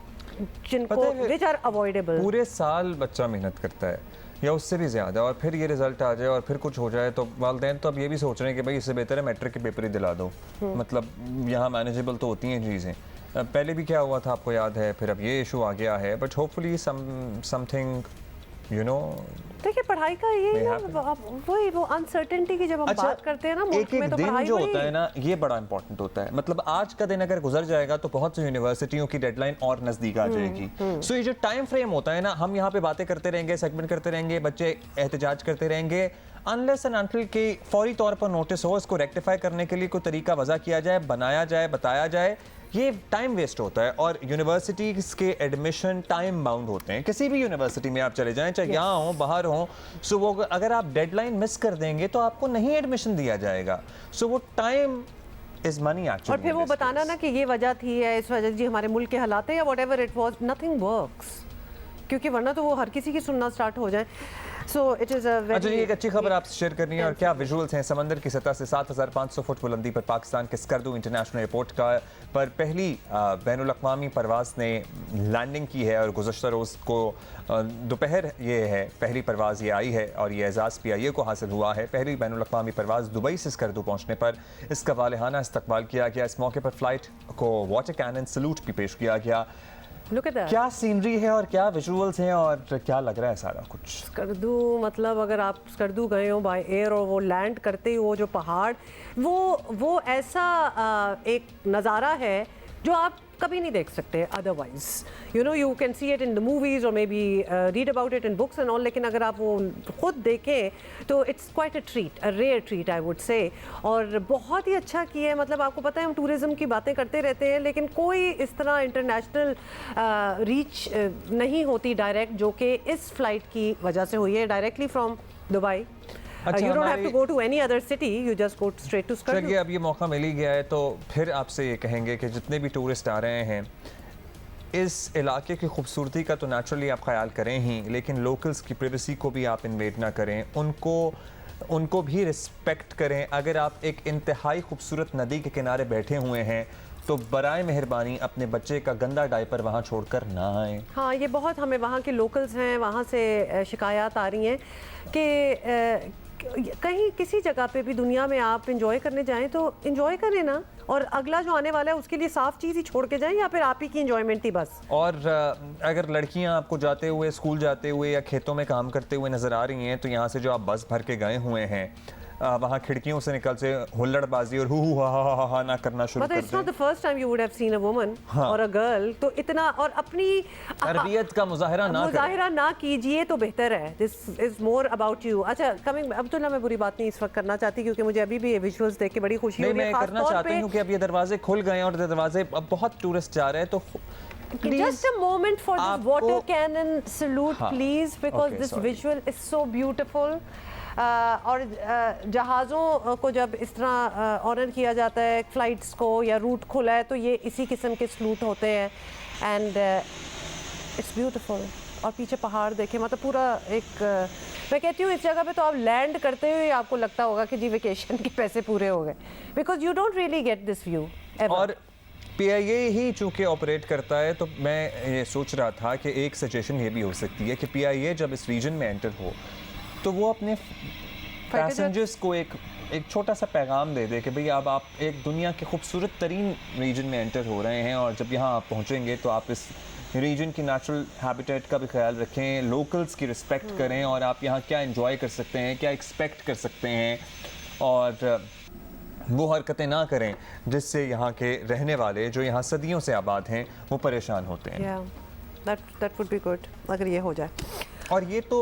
Speaker 2: जिनको विच आर अवॉइडेबल।
Speaker 1: पूरे साल बच्चा मेहनत करता है या उससे भी ज़्यादा, और फिर ये रिजल्ट आ जाए और फिर कुछ हो जाए, तो वालिदैन तो अब ये भी सोच रहे हैं कि भाई इससे बेहतर है मैट्रिक के पेपर ही दिला दो। मतलब यहाँ मैनेजेबल तो होती हैं चीज़ें। पहले भी क्या हुआ था आपको याद है, फिर अब ये इशू आ गया है, बट होपफुली समथिंग
Speaker 2: देखिए, पढ़ाई का ये वही वो अनसर्टेनिटी की जब हम बात करते हैं ना मुल्क में, तो पढ़ाई
Speaker 1: जो होता है ना ये बड़ा इंपॉर्टेंट होता है। मतलब आज का दिन अगर गुजर जाएगा तो बहुत सी यूनिवर्सिटियों की डेडलाइन और नजदीक आ जाएगी। सो ये जो टाइम फ्रेम होता है ना, हम यहाँ पे बातें करते रहेंगे, सेगमेंट करते रहेंगे, बच्चे एहतजाज करते रहेंगे, अनलेस एंड अनटिल कि फौरी तौर पर नोटिस हो, इसको रेक्टिफाई करने के लिए कोई तरीका वजह किया जाए, बनाया जाए, बताया जाए, ये टाइम वेस्ट होता है। और यूनिवर्सिटीज़ के एडमिशन टाइम बाउंड होते हैं, किसी भी यूनिवर्सिटी में आप चले जाएं, चाहे यहाँ हो बाहर हो। सो वो अगर आप डेडलाइन मिस कर देंगे तो आपको नहीं एडमिशन दिया जाएगा। सो वो टाइम इज मनी एक्चुअली।
Speaker 2: और फिर वो बताना ना कि ये वजह थी या इस वजह जी हमारे मुल्क के हालात है या what ever it was, nothing works, क्योंकि वरना तो वो हर किसी की सुनना स्टार्ट हो जाए। सो इट इज़ अ
Speaker 1: अच्छा, ये एक अच्छी खबर आपसे शेयर करनी है, और क्या विजुअल्स हैं। समंदर की सतह से 7,500 फुट बुलंदी पर पाकिस्तान के स्कर्दू इंटरनेशनल एयरपोर्ट पर पहली बैनुल अक़वामी परवाज़ ने लैंडिंग की है, और गुज़श्ता रोज़ को दोपहर ये है पहली परवाज़ ये आई है, और ये एजाज़ PIA को हासिल हुआ है। पहली बैनुल अक़वामी परवाज़ दुबई से स्कर्दू पहुँचने पर इसका वालिहाना इस्तकबाल किया गया। इस मौके पर फ़्लाइट को वाटर कैनन सलूट भी पेश किया गया। क्या सीनरी है और क्या विजुअल्स हैं और क्या लग रहा है सारा कुछ।
Speaker 2: स्कर्दू, मतलब अगर आप स्कर्दू गए हो बाय एयर और वो लैंड करते ही वो जो पहाड़, वो ऐसा एक नज़ारा है जो आप कभी नहीं देख सकते otherwise. You can see it in the movies और maybe read about it in books and all, लेकिन अगर आप वो खुद देखें तो it's quite a treat, a rare treat I would say. और बहुत ही अच्छा किया है। मतलब आपको पता है हम टूरिज्म की बातें करते रहते हैं, लेकिन कोई इस तरह इंटरनेशनल रीच नहीं होती डायरेक्ट, जो कि इस फ्लाइट की वजह से हुई है, directly from Dubai. You don't have to go to any other city, you just go straight to Skardu.
Speaker 1: चलिए, अब ये मौका मिल ही गया है तो फिर आपसे ये कहेंगे कि जितने भी टूरिस्ट आ रहे हैं, इस इलाके की खूबसूरती का तो नेचुरली आप ख्याल करें ही, लेकिन लोकल्स की प्राइवेसी को भी आप इन्वेड ना करें, उनको भी रिस्पेक्ट करें। अगर आप एक इंतहाई खूबसूरत नदी के किनारे बैठे हुए हैं तो बराए मेहरबानी अपने बच्चे का गंदा डायपर वहाँ छोड़कर ना आए।
Speaker 2: हाँ, ये बहुत हमें वहाँ के लोकल्स हैं, वहाँ से शिकायत आ रही हैं कि कहीं किसी जगह पे भी दुनिया में आप इंजॉय करने जाएं तो इंजॉय करें ना, और अगला जो आने वाला है उसके लिए साफ चीज़ ही छोड़ के जाएं, या फिर आप ही की इंजॉयमेंट थी बस।
Speaker 1: और अगर लड़कियां आपको जाते हुए, स्कूल जाते हुए या खेतों में काम करते हुए नज़र आ रही हैं, तो यहाँ से जो आप बस भर के गए हुए हैं, वहाँ खिड़कियों से निकल से हुल्लड़बाजी और हु हा ना करना शुरू कर दें।
Speaker 2: It's not the first time you would have seen a woman और अ गर्ल, तो इतना, और अपनी
Speaker 1: तरबियत का मुजाहिरा ना
Speaker 2: कीजिए तो बेहतर है। This is more about you. अच्छा, कमिंग अब्दुल्ला, मैं बुरी बात नहीं इस वक्त करना चाहती, क्योंकि मुझे अभी भी ये विजुअल्स देख के बड़ी खुशी हो रही है।
Speaker 1: मैं करना चाहती हूँ कि अब ये दरवाजे खुल गए हैं और दरवाजे अब बहुत टूरिस्ट जा रहे हैं, तो
Speaker 2: Just a moment for this water cannon salute, please, because this visual is so beautiful. और जहाज़ों को जब इस तरह ऑनर किया जाता है, फ्लाइट्स को, या रूट खुला है, तो ये इसी किस्म के सलूट होते हैं, एंड इट्स ब्यूटीफुल। और पीछे पहाड़ देखें, मतलब पूरा एक, मैं कहती हूँ इस जगह पे तो आप लैंड करते हुए आपको लगता होगा कि जी वेकेशन के पैसे पूरे हो गए, because you don't really get this view ever.
Speaker 1: और PIA ही चूँकि ऑपरेट करता है, तो मैं ये सोच रहा था कि एक सजेशन ये भी हो सकती है कि PIA जब इस रीजन में एंटर हो तो वो अपने पैसेंजर्स को एक छोटा सा पैगाम दे दे कि भाई अब आप एक दुनिया के खूबसूरत तरीन रीजन में एंटर हो रहे हैं, और जब यहाँ आप पहुँचेंगे तो आप इस रीजन की नेचुरल हैबिटेट का भी ख्याल रखें, लोकल्स की रिस्पेक्ट करें, और आप यहाँ क्या एंजॉय कर सकते हैं, क्या एक्सपेक्ट कर सकते हैं, और वो हरकतें ना करें जिससे यहाँ के रहने वाले जो यहाँ सदियों से आबाद हैं वो परेशान होते हैं।
Speaker 2: that would be good अगर ये हो जाए।
Speaker 1: और ये तो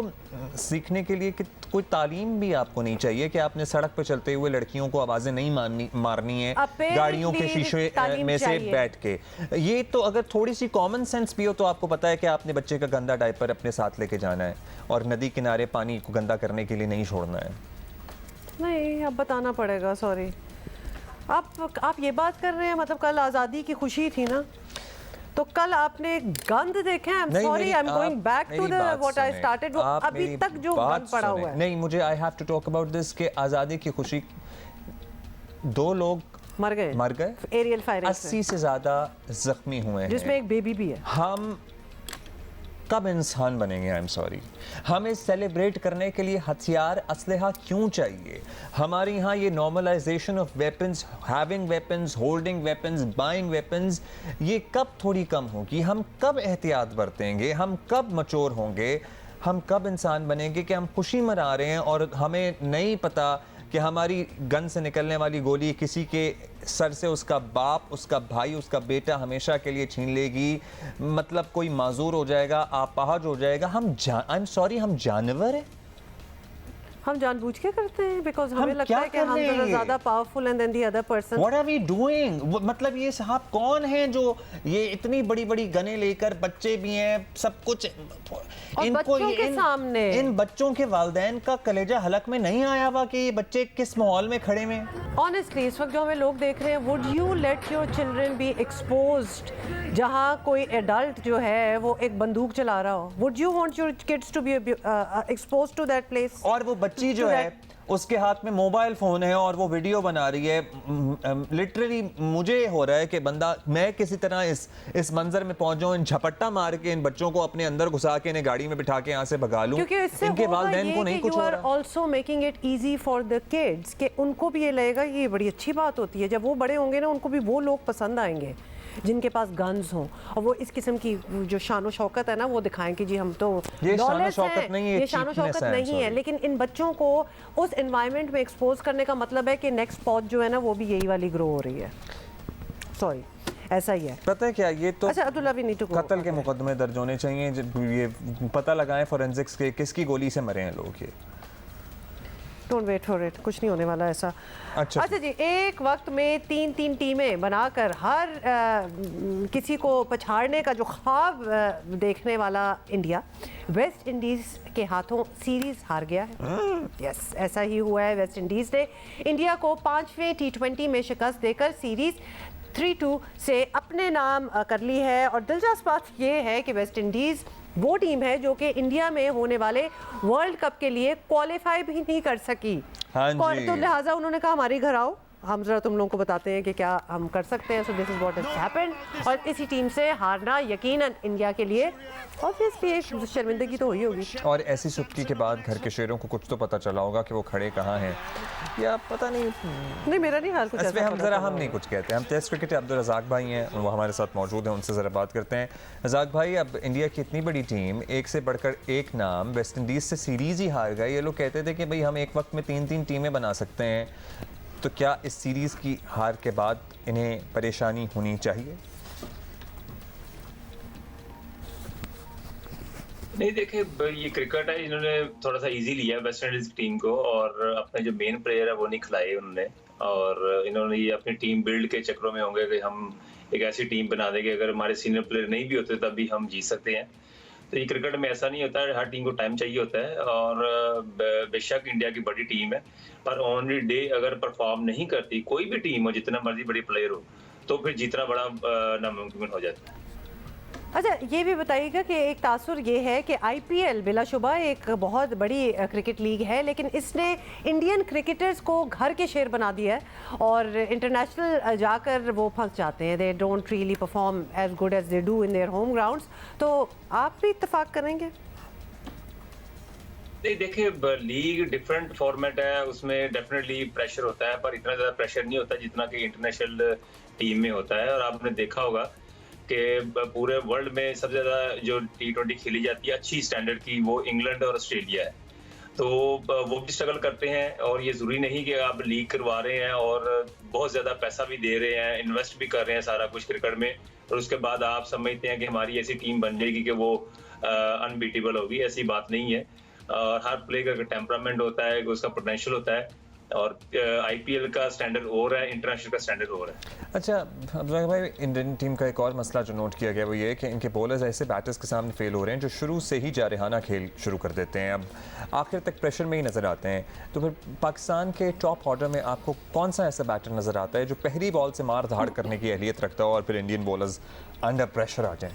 Speaker 1: सीखने के लिए कि कोई तालीम भी आपको नहीं चाहिए कि आपने सड़क पर चलते हुए लड़कियों को आवाज़ें नहीं मारनी है गाड़ियों के शीशे में से बैठ के। ये तो अगर थोड़ी सी कॉमन सेंस भी हो तो आपको पता है कि आपने बच्चे का गंदा डायपर अपने साथ लेके जाना है और नदी किनारे पानी को गंदा करने के लिए नहीं छोड़ना है।
Speaker 2: नहीं, अब बताना पड़ेगा, सॉरी। आप ये बात कर रहे हैं, मतलब कल आज़ादी की खुशी थी ना, तो कल आपने गंद देखे? I am sorry, I am going back to the what I started. वो अभी तक जो गंद पड़ा हुआ है।
Speaker 1: नहीं, मुझे I have to talk about this कि आज़ादी की खुशी, 2 लोग मर गए
Speaker 2: एरियल फायरिंग,
Speaker 1: 80 से ज़्यादा जख्मी हुए हैं,
Speaker 2: जिसमें एक बेबी भी है।
Speaker 1: हम कब इंसान बनेंगे? आई एम सॉरी। हमें सेलिब्रेट करने के लिए हथियार, असलहा क्यों चाहिए? हमारे यहाँ ये normalisation of weapons, having weapons, holding weapons, buying weapons, ये कब थोड़ी कम होगी? हम कब एहतियात बरतेंगे? हम कब मैच्योर होंगे? हम कब इंसान बनेंगे कि हम खुशी मना रहे हैं और हमें नहीं पता कि हमारी गन से निकलने वाली गोली किसी के सर से उसका बाप, उसका भाई, उसका बेटा हमेशा के लिए छीन लेगी, मतलब कोई माजूर हो जाएगा, अपाहज हो जाएगा। आई एम सॉरी, हम जानवर हैं?
Speaker 2: हम जानबूझ के करते हैं, बिकॉज़ हमें लगता है कि हम ज़्यादा powerful and than the other person.
Speaker 1: What are we doing? मतलब ये साहब कौन हैं जो ये इतनी बड़ी बड़ी गनें लेकर, बच्चे भी हैं, सब कुछ,
Speaker 2: इनको के सामने
Speaker 1: इन बच्चों के वालिदैन का कलेजा हलक में नहीं आया हुआ कि ये बच्चे किस माहौल में खड़े हैं?
Speaker 2: ऑनेस्टली इस वक्त जो हमें लोग देख रहे हैं, would you let your children B exposed जहाँ कोई एडल्ट जो है वो एक बंदूक चला रहा हो? Would you want your kids to be exposed to that place? और
Speaker 1: वो बच्ची जो है उसके हाथ में मोबाइल फोन है और वो वीडियो बना रही है। लिटरली मुझे हो रहा है कि बंदा, मैं किसी तरह इस मंजर में पहुंच जाऊं, इन झपट्टा मार के इन बच्चों को अपने अंदर घुसा के इन्हें गाड़ी में बिठा के यहाँ से भगा लूं,
Speaker 2: क्योंकि
Speaker 1: इनके वालिदैन को नहीं कुछ हो रहा।
Speaker 2: Also making it easy for the kids कि उनको भी ये लगेगा ये बड़ी अच्छी बात होती है, जब वो बड़े होंगे ना उनको भी वो लोग पसंद आएंगे जिनके पास गन्स हों, और वो इस किस्म की जो शान शौकत है ना वो दिखाएं कि जी हम तो
Speaker 1: ये शान शौकत नहीं है,
Speaker 2: ये शान शौकत नहीं है। लेकिन इन बच्चों को उस एनवायरनमेंट में एक्सपोज करने का मतलब है कि नेक्स्ट पॉज जो है ना वो भी यही वाली ग्रो हो रही है। सॉरी, ऐसा ही है।
Speaker 1: पता है क्या, ये तो
Speaker 2: अच्छा Abdullah, we need to go.
Speaker 1: कत्ल के मुकदमे दर्ज होने चाहिए, ये पता लगाएं फोरेंसिक्स के किसकी गोली से मरे हैं लोग। ये
Speaker 2: डोंट वेट फॉर इट, कुछ नहीं होने वाला ऐसा। अच्छा जी, एक वक्त में 3-3 टीमें बनाकर हर किसी को पछाड़ने का जो ख्वाब देखने वाला इंडिया वेस्ट इंडीज़ के हाथों सीरीज़ हार गया है। यस, ऐसा ही हुआ है। वेस्ट इंडीज़ ने इंडिया को 5वें T20 में शिकस्त देकर सीरीज़ 3-2 से अपने नाम कर ली है। और दिलचस्प बात ये है कि वेस्ट इंडीज़ वो टीम है जो कि इंडिया में होने वाले वर्ल्ड कप के लिए क्वालिफाई भी नहीं कर सकी।
Speaker 1: हाँ जी।
Speaker 2: तो लिहाजा उन्होंने कहा हमारे घर आओ, हम जरा तुम लोगों को बताते हैं कि क्या हम कर सकते हैं। सो this is what has happened, और इसी टीम से हारना यकीनन इंडिया के लिए ऑब्वियसली एक शर्मिंदगी तो हुई होगी।
Speaker 1: और ऐसी सुबकी के बाद घर के शेरों को कुछ तो पता चला होगा कि वो खड़े कहाँ हैं, या पता नहीं।
Speaker 2: नहीं, मेरा नहीं हाल कुछ
Speaker 1: इसमें
Speaker 2: ऐसा
Speaker 1: हम
Speaker 2: पता
Speaker 1: ज़रा
Speaker 2: चला
Speaker 1: हम नहीं कुछ कहते हैं। हम टेस्ट क्रिकेट अब्दुल रज़ाक भाई हैं, वो हमारे साथ मौजूद हैं, उनसे ज़रा बात करते हैं। रज़ाक भाई, अब इंडिया की इतनी बड़ी टीम, एक से बढ़कर एक नाम, वेस्ट इंडीज़ से सीरीज़ ही हार गए। ये लोग कहते थे कि भाई हम एक वक्त में 3-3 टीमें बना सकते हैं, तो क्या इस सीरीज़ की हार के बाद इन्हें परेशानी होनी चाहिए?
Speaker 8: नहीं, देखिए ये क्रिकेट है, इन्होंने थोड़ा सा इजी लिया वेस्ट इंडीज की टीम को, और अपने जो मेन प्लेयर है वो नहीं खिलाए उन्होंने, और इन्होंने ये अपनी टीम बिल्ड के चक्रों में होंगे कि हम एक ऐसी टीम बना देंगे अगर हमारे सीनियर प्लेयर नहीं भी होते तब भी हम जीत सकते हैं। तो ये क्रिकेट में ऐसा नहीं होता है, हर टीम को टाइम चाहिए होता है, और बेशक इंडिया की बड़ी टीम है, पर ऑन द डे अगर परफॉर्म नहीं करती कोई भी टीम हो, जितना मर्जी बड़ी प्लेयर हो, तो फिर जीतना बड़ा नामुमकिन हो जाता है।
Speaker 2: अच्छा, ये भी बताइएगा कि एक तासुर ये है कि आईपीएल बिलाशुबा एक बहुत बड़ी क्रिकेट लीग है, लेकिन इसने इंडियन क्रिकेटर्स को घर के शेर बना दिया है और इंटरनेशनल जाकर वो फंस जाते हैं। They don't really perform as good as they do in their home grounds. तो आप भी इत्तेफाक करेंगे?
Speaker 8: नहीं, देखिए लीग डिफरेंट फॉर्मेट है, उसमें डेफिनेटली प्रेशर होता है, पर इतना ज़्यादा प्रेशर नहीं होता जितना कि इंटरनेशनल टीम में होता है। और आपने देखा होगा कि पूरे वर्ल्ड में सबसे ज़्यादा जो T20 खेली जाती है अच्छी स्टैंडर्ड की, वो इंग्लैंड और ऑस्ट्रेलिया है। तो वो भी स्ट्रगल करते हैं, और ये ज़रूरी नहीं कि आप लीग करवा रहे हैं और बहुत ज़्यादा पैसा भी दे रहे हैं, इन्वेस्ट भी कर रहे हैं सारा कुछ क्रिकेट में, और उसके बाद आप समझते हैं कि हमारी ऐसी टीम बन जाएगी कि वो अनबीटेबल होगी। ऐसी बात नहीं है, और हर प्लेयर का टेम्परामेंट होता है, उसका पोटेंशियल होता है, और आईपीएल का स्टैंडर्ड और है, इंटरनेशनल का स्टैंडर्ड और है।
Speaker 1: अच्छा अब्दुल भाई, इंडियन टीम का एक और मसला जो नोट किया गया वो ये है कि इनके बॉलर्स ऐसे बैटर्स के सामने फेल हो रहे हैं जो शुरू से ही जारहाना खेल शुरू कर देते हैं, अब आखिर तक प्रेशर में ही नज़र आते हैं। तो फिर पाकिस्तान के टॉप ऑर्डर में आपको कौन सा ऐसा बैटर नज़र आता है जो पहली बॉल से मार धाड़ करने की अहलियत रखता हो और फिर इंडियन बॉलर्स अंडर प्रेशर आ जाएँ?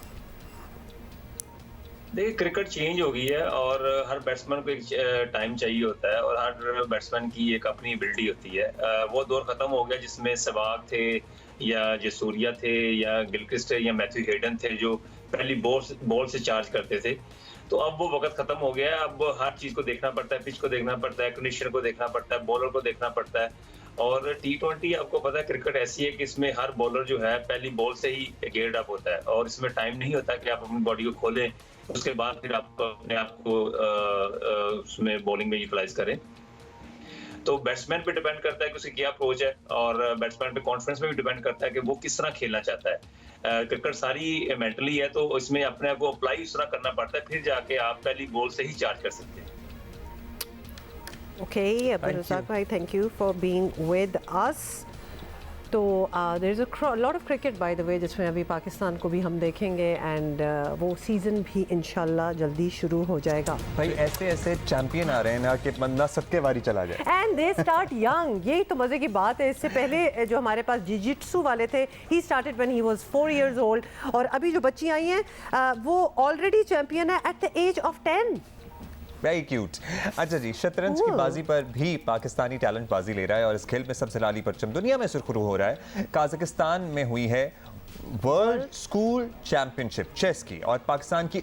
Speaker 8: देखिए क्रिकेट चेंज हो गई है, और हर बैट्समैन को एक टाइम चाहिए होता है, और हर बैट्समैन की एक अपनी एबिलिटी होती है। वो दौर ख़त्म हो गया जिसमें सहवाग थे या जसूरिया थे या गिलक्रिस्ट या मैथ्यू हेडन थे जो पहली बॉल से चार्ज करते थे। तो अब वो वक्त ख़त्म हो गया है, अब हर चीज़ को देखना पड़ता है, पिच को देखना पड़ता है, कंडीशन को देखना पड़ता है, बॉलर को देखना पड़ता है। और T20 आपको पता है क्रिकेट ऐसी है कि इसमें हर बॉलर जो है पहली बॉल से ही गेयर्ड अप होता है, और इसमें टाइम नहीं होता कि आप अपनी बॉडी को खोलें उसके बाद फिर आप अपने आप को उसमें बॉलिंग में यूटिलाइज करें। तो बैट्समैन पे डिपेंड करता है कि उसकी क्या अप्रोच है, और बैट्समैन पे कॉन्फिडेंस पे भी डिपेंड करता है कि वो किस तरह खेलना चाहता है। क्रिकेट सारी मेंटली है, तो इसमें अपने आप को अप्लाई उस तरह करना पड़ता है, फिर जाके आप पहली बॉल से ही चार्ज कर सकते हैं।
Speaker 2: Okay, Abdul Razak bhai, thank you for being with us. तो there is a lot of cricket by the way जिसमें अभी पाकिस्तान को भी हम देखेंगे, एंड वो सीज़न भी इंशाल्लाह जल्दी शुरू हो जाएगा।
Speaker 1: भाई ऐसे ऐसे चैंपियन आ रहे हैं ना कि बंदा सबके बारी चला जाए,
Speaker 2: एंड दे स्टार्ट यंग। यही तो मज़े की बात है। इससे पहले जो हमारे पास जिजिट्सू वाले थे, he started when he was 4 years old, और अभी जो बच्ची आई हैं वो ऑलरेडी चैंपियन है at the age of 10।
Speaker 1: Very cute. अच्छा जी, शतरंज की बाजी पर भी पाकिस्तानी टैलेंट बाजी ले रहा है और इस खेल में सबसे लाली परचम दुनिया में सुरखरू हो रहा है। काजाकिस्तान में हुई है वर्ल्ड स्कूल चैंपियनशिप चेस की, और पाकिस्तान की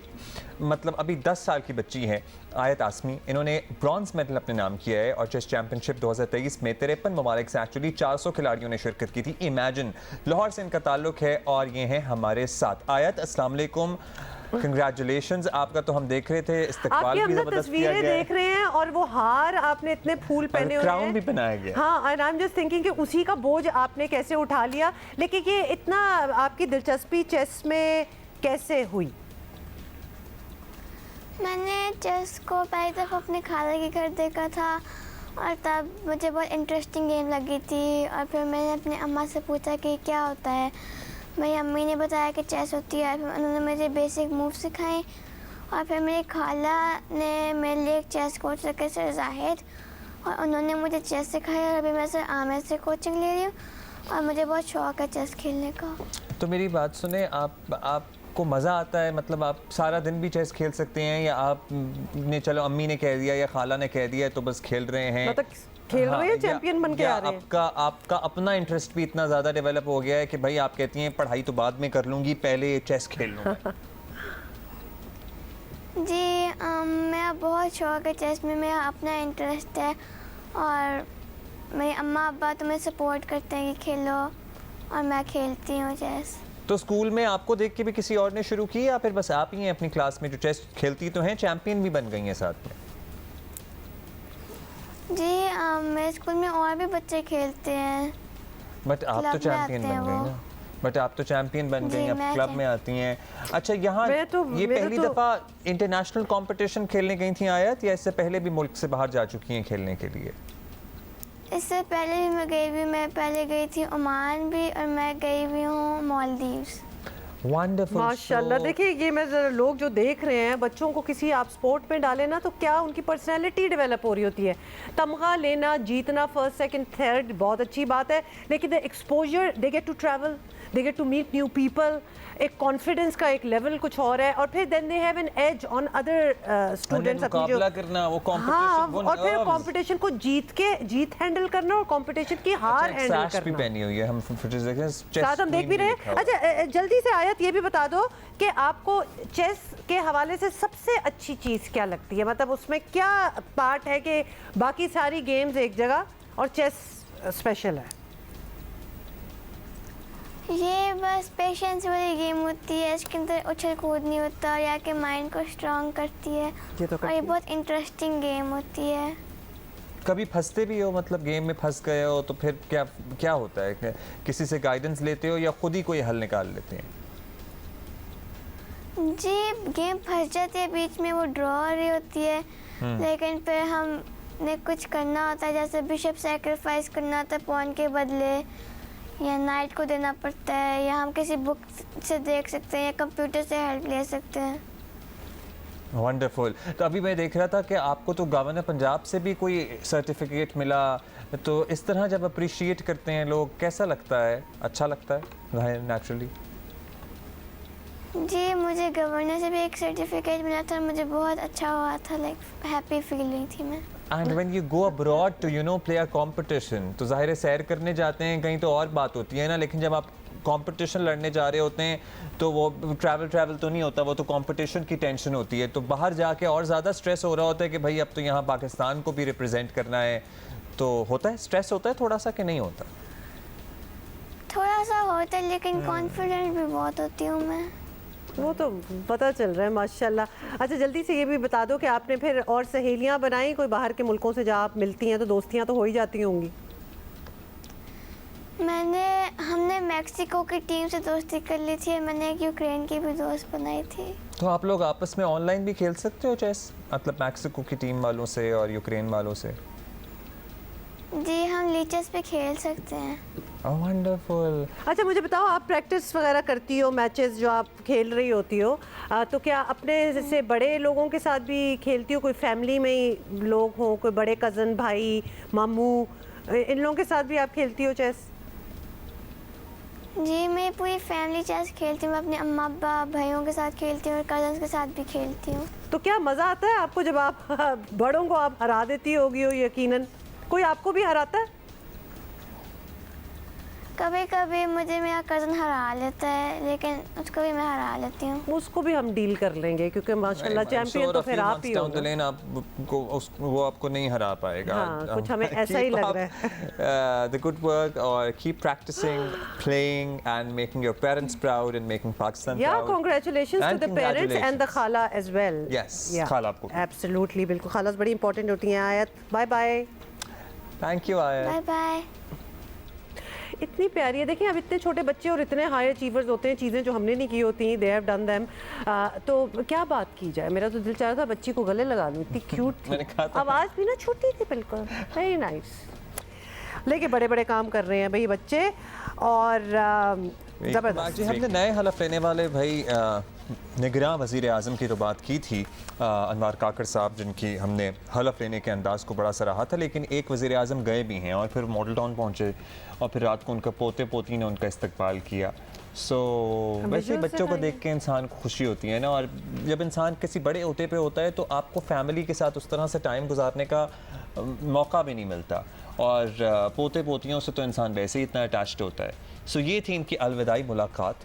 Speaker 1: मतलब अभी 10 साल की बच्ची है आयत आसमी, इन्होंने ब्रॉन्ज मेडल अपने नाम किया है। और चेस चैंपियनशिप 2023 में 53 ममालिक से एक्चुअली 400 खिलाड़ियों ने शिरकत की थी। इमेजिन, लाहौर से इनका ताल्लुक है और ये हैं हमारे साथ। आयत, अस्सलाम वालेकुम, कंग्रेचुलेशंस। आपका तो हम देख रहे थे इस्तकबाल भी जबरदस्त किया गया,
Speaker 2: देख रहे हैं, और वो हार आपने इतने फूल पहने हुए हैं,
Speaker 1: क्राउन भी पहनाया गया।
Speaker 2: हाँ, and I am just thinking कि उसी का बोझ आपने कैसे उठा लिया। लेकिन ये इतना आपकी दिलचस्पी चेस में कैसे हुई?
Speaker 9: मैंने चेस को पहली दफ़ा अपने खाला के घर देखा था, और तब मुझे बहुत इंटरेस्टिंग गेम लगी थी, और फिर मैंने अपने अम्मा से पूछा कि क्या होता है। मेरी अम्मी ने बताया कि चेस होती है, फिर उन्होंने मुझे बेसिक मूव सिखाए, और फिर मेरी खाला ने मेरे लिए एक चेस कोच रखे सर जाहिद, और उन्होंने मुझे चेस सिखाया, और अभी मैं सर आमिर से कोचिंग ले रही हूँ, और मुझे बहुत शौक़ है चेस खेलने का।
Speaker 1: तो मेरी बात सुने, आपको मज़ा आता है? मतलब आप सारा दिन भी चेस खेल सकते हैं, या आपने चलो अम्मी ने कह दिया या खाला ने कह दिया तो बस खेल रहे हैं?
Speaker 2: खेल रहे हैं,
Speaker 1: या-
Speaker 2: चैंपियन बन के
Speaker 1: या
Speaker 2: आ रहे हैं।
Speaker 1: आपका अपना इंटरेस्ट भी इतना ज़्यादा डेवलप हो गया है कि भाई आप कहती हैं पढ़ाई तो बाद में कर लूँगी, पहले चेस खेल लूँगा।
Speaker 9: जी मेरा बहुत शौक है चेस में, मेरा अपना इंटरेस्ट है और मेरे अम्मा अब्बा तो मुझे सपोर्ट करते हैं कि खेलो और मैं खेलती हूँ चेस।
Speaker 1: तो स्कूल में आपको देख के भी किसी और ने शुरू की या फिर बस आप ही हैं अपनी क्लास में जो चेस खेलती तो हैं, चैंपियन भी बन गई हैं साथ में?
Speaker 9: जी मेरे स्कूल में और भी बच्चे खेलते हैं।
Speaker 1: बट आप तो
Speaker 9: क्लब में
Speaker 1: चैंपियन
Speaker 9: आते हैं
Speaker 1: बन गई
Speaker 9: वो।
Speaker 1: ना। बट आप तो चैंपियन बन
Speaker 9: जी,
Speaker 1: गई, अब
Speaker 9: मैं
Speaker 1: क्लब में आती हैं। अच्छा, यहाँ
Speaker 2: मैं तो-
Speaker 1: ये
Speaker 2: मेरा
Speaker 1: पहली
Speaker 2: तो-
Speaker 1: दफ़ा इंटरनेशनल कंपटीशन खेलने गई थी आयत, या इससे पहले भी मुल्क से बाहर जा चुकी हैं खेलने के लिए?
Speaker 9: इससे पहले भी मैं गई हुई, मैं पहले गई थी ओमान भी और मैं गई हुई हूँ मालदीव्स।
Speaker 1: वंडरफुल।
Speaker 2: माशाल्लाह। देखिए ये मैं जरा लोग जो देख रहे हैं, बच्चों को किसी आप स्पोर्ट में डालें ना तो क्या उनकी पर्सनैलिटी डेवलप हो रही होती है। तमगा लेना, जीतना फर्स्ट सेकंड थर्ड बहुत अच्छी बात है, लेकिन the exposure, they get to travel, they get to meet new people, एक कॉन्फिडेंस का एक लेवल कुछ और है, और फिर then they have an edge on other students.
Speaker 1: मुकाबला करना, वो
Speaker 2: हाँ,
Speaker 1: कंपटीशन, वो
Speaker 2: और फिर
Speaker 1: nerves।
Speaker 2: कंपटीशन को जीत हैंडल करना और कंपटीशन की हार
Speaker 1: अच्छा,
Speaker 2: हैंडल
Speaker 1: sash भी
Speaker 2: करना।
Speaker 1: पहनी हुई है, हम फुटेज देख रहे हैं, chess
Speaker 2: साथ हम देख
Speaker 1: queen
Speaker 2: भी रहे
Speaker 1: लिखा
Speaker 2: हैं।
Speaker 1: हुआ है।
Speaker 2: अच्छा जल्दी से आयत ये भी बता दो कि आपको चेस के हवाले से सबसे अच्छी चीज़ क्या लगती है, मतलब उसमें क्या पार्ट है कि बाकी सारी गेम्स एक जगह और चेस स्पेशल है?
Speaker 9: ये बस पेशेंस वाली गेम होती है, इसके अंदर उछल कूद नहीं होता और या के माइंड को स्ट्रांग करती है
Speaker 2: ये तो
Speaker 9: और ये बहुत इंटरेस्टिंग गेम होती है।
Speaker 1: कभी फंसते भी हो, मतलब गेम में फंस गए हो तो फिर क्या क्या होता है? किसी से गाइडेंस लेते हो या खुद ही कोई हल निकाल लेते हैं?
Speaker 9: जी गेम फंस जाती है बीच में, वो ड्रॉ हो रही होती है, लेकिन फिर हमने कुछ करना होता है, जैसे बिशप सैक्रिफाइस करना होता है पॉन के बदले, या नाइट को देना पड़ता है, या हम किसी बुक से देख सकते हैं या कंप्यूटर से हेल्प ले सकते हैं।
Speaker 1: वंडरफुल। तो अभी मैं देख रहा था कि आपको तो गवर्नर पंजाब से भी कोई सर्टिफिकेट मिला, तो इस तरह जब अप्रिशिएट करते हैं लोग, कैसा लगता है? अच्छा लगता है नेचुरली?
Speaker 9: जी मुझे गवर्नर से भी एक सर्टिफिकेट मिला था, मुझे बहुत अच्छा हुआ था, लाइक हैप्पी फीलिंग थी मैं।
Speaker 1: And when you go abroad to play a competition, तो ज़ाहिर है सैर करने जाते हैं कहीं तो और बात होती है ना, लेकिन जब आप कंपटीशन लड़ने जा रहे होते हैं तो वो ट्रैवल तो नहीं होता, वो तो कंपटीशन की टेंशन होती है, तो बाहर जाके और ज़्यादा स्ट्रेस हो रहा होता है कि भाई अब तो यहाँ पाकिस्तान को भी रिप्रेजेंट करना है, तो होता है स्ट्रेस, होता है थोड़ा सा कि नहीं होता?
Speaker 9: थोड़ा सा होता है, लेकिन कॉन्फिडेंट भी बहुत होती हूँ मैं।
Speaker 2: वो तो पता चल रहा है माशाल्लाह। अच्छा जल्दी से ये भी बता दो कि आपने फिर और सहेलियां बनाई कोई बाहर के मुल्कों से, जब आप मिलती हैं तो दोस्तियां तो हो ही जाती होंगी?
Speaker 9: हमने मैक्सिको की टीम से दोस्ती कर ली थी, मैंने एक यूक्रेन की भी दोस्त बनाई थी।
Speaker 1: तो आप लोग आपस में ऑनलाइन भी खेल सकते हो चेस, मतलब मैक्सिको की टीम वालों से और यूक्रेन वालों से?
Speaker 9: जी हम लीचेस पे खेल सकते हैं।
Speaker 1: वंडरफुल।
Speaker 2: अच्छा मुझे बताओ, आप प्रैक्टिस वगैरह करती हो, मैचेस जो आप खेल रही होती हो, तो क्या अपने जैसे बड़े लोगों के साथ भी खेलती हो? कोई फैमिली में ही लोग हों, कोई बड़े कज़न, भाई, मामू, इन लोगों के साथ भी आप खेलती हो चेस?
Speaker 9: जी मैं पूरी फैमिली चेस खेलती हूँ, मैं अपने अम्मा अब्बा भाइयों के साथ खेलती हूँ और कज़न्स के साथ भी खेलती हूँ।
Speaker 2: तो क्या मज़ा आता है आपको जब आप बड़ों को आप हरा देती होगी हो? यकीनन कोई आपको भी हराता है?
Speaker 9: कभी कभी मुझे मेरा कज़न हरा लेता है, लेकिन उसको भी मैं हरा लेती हूँ।
Speaker 2: उसको भी हम डील कर लेंगे क्योंकि माशाल्लाह चैंपियन तो फिर आप ही हो।
Speaker 1: वो आपको नहीं हरा पाएगा।
Speaker 2: हाँ, कुछ हमें ऐसा ही लग रहा
Speaker 1: है। The good work और keep practicing, playing and making your parents proud and making Pakistan
Speaker 2: Yeah,
Speaker 1: proud.
Speaker 2: congratulations to
Speaker 1: And
Speaker 2: the parents and the khala as well.
Speaker 1: Yes, khala आपको।
Speaker 2: Absolutely, बिल्कुल, खालास बड़ी इंपॉर्टेंट होती हैं। Ayat, bye bye.
Speaker 1: Thank you Ayat.
Speaker 9: Bye bye.
Speaker 2: इतनी प्यारी है। देखिए अब इतने छोटे बच्चे और इतने हाई अचीवर्स होते हैं, चीज़ें जो हमने नहीं की होती, दे हैव डन देम। तो क्या बात की जाए, मेरा तो दिल चाह रहा था बच्ची को गले लगा लूँ, इतनी क्यूट थी, आवाज़ भी ना छोटी थी बिल्कुल, वेरी नाइस। लेकिन बड़े बड़े काम कर रहे हैं भाई बच्चे। और ज़बरदस्त।
Speaker 1: जी, हमने नए हलफ लेने वाले भाई निगरान वज़ीर आज़म की तो बात की थी, अनवार काकड़ साहब, जिनकी हमने हलफ लेने के अंदाज़ को बड़ा सराहा था, लेकिन एक वज़ीर आज़म गए भी हैं और फिर मॉडल टाउन पहुँचे और फिर रात को उनका पोते पोती ने उनका इस्तकबाल किया। वैसे ही बच्चों को देख के इंसान को खुशी होती है ना, और जब इंसान किसी बड़े ओहदे पे होता है तो आपको फैमिली के साथ उस तरह से टाइम गुजारने का मौका भी नहीं मिलता, और पोते पोतियों से तो इंसान वैसे ही इतना अटैच्ड होता है। ये थी इनकी अलविदाई मुलाकात,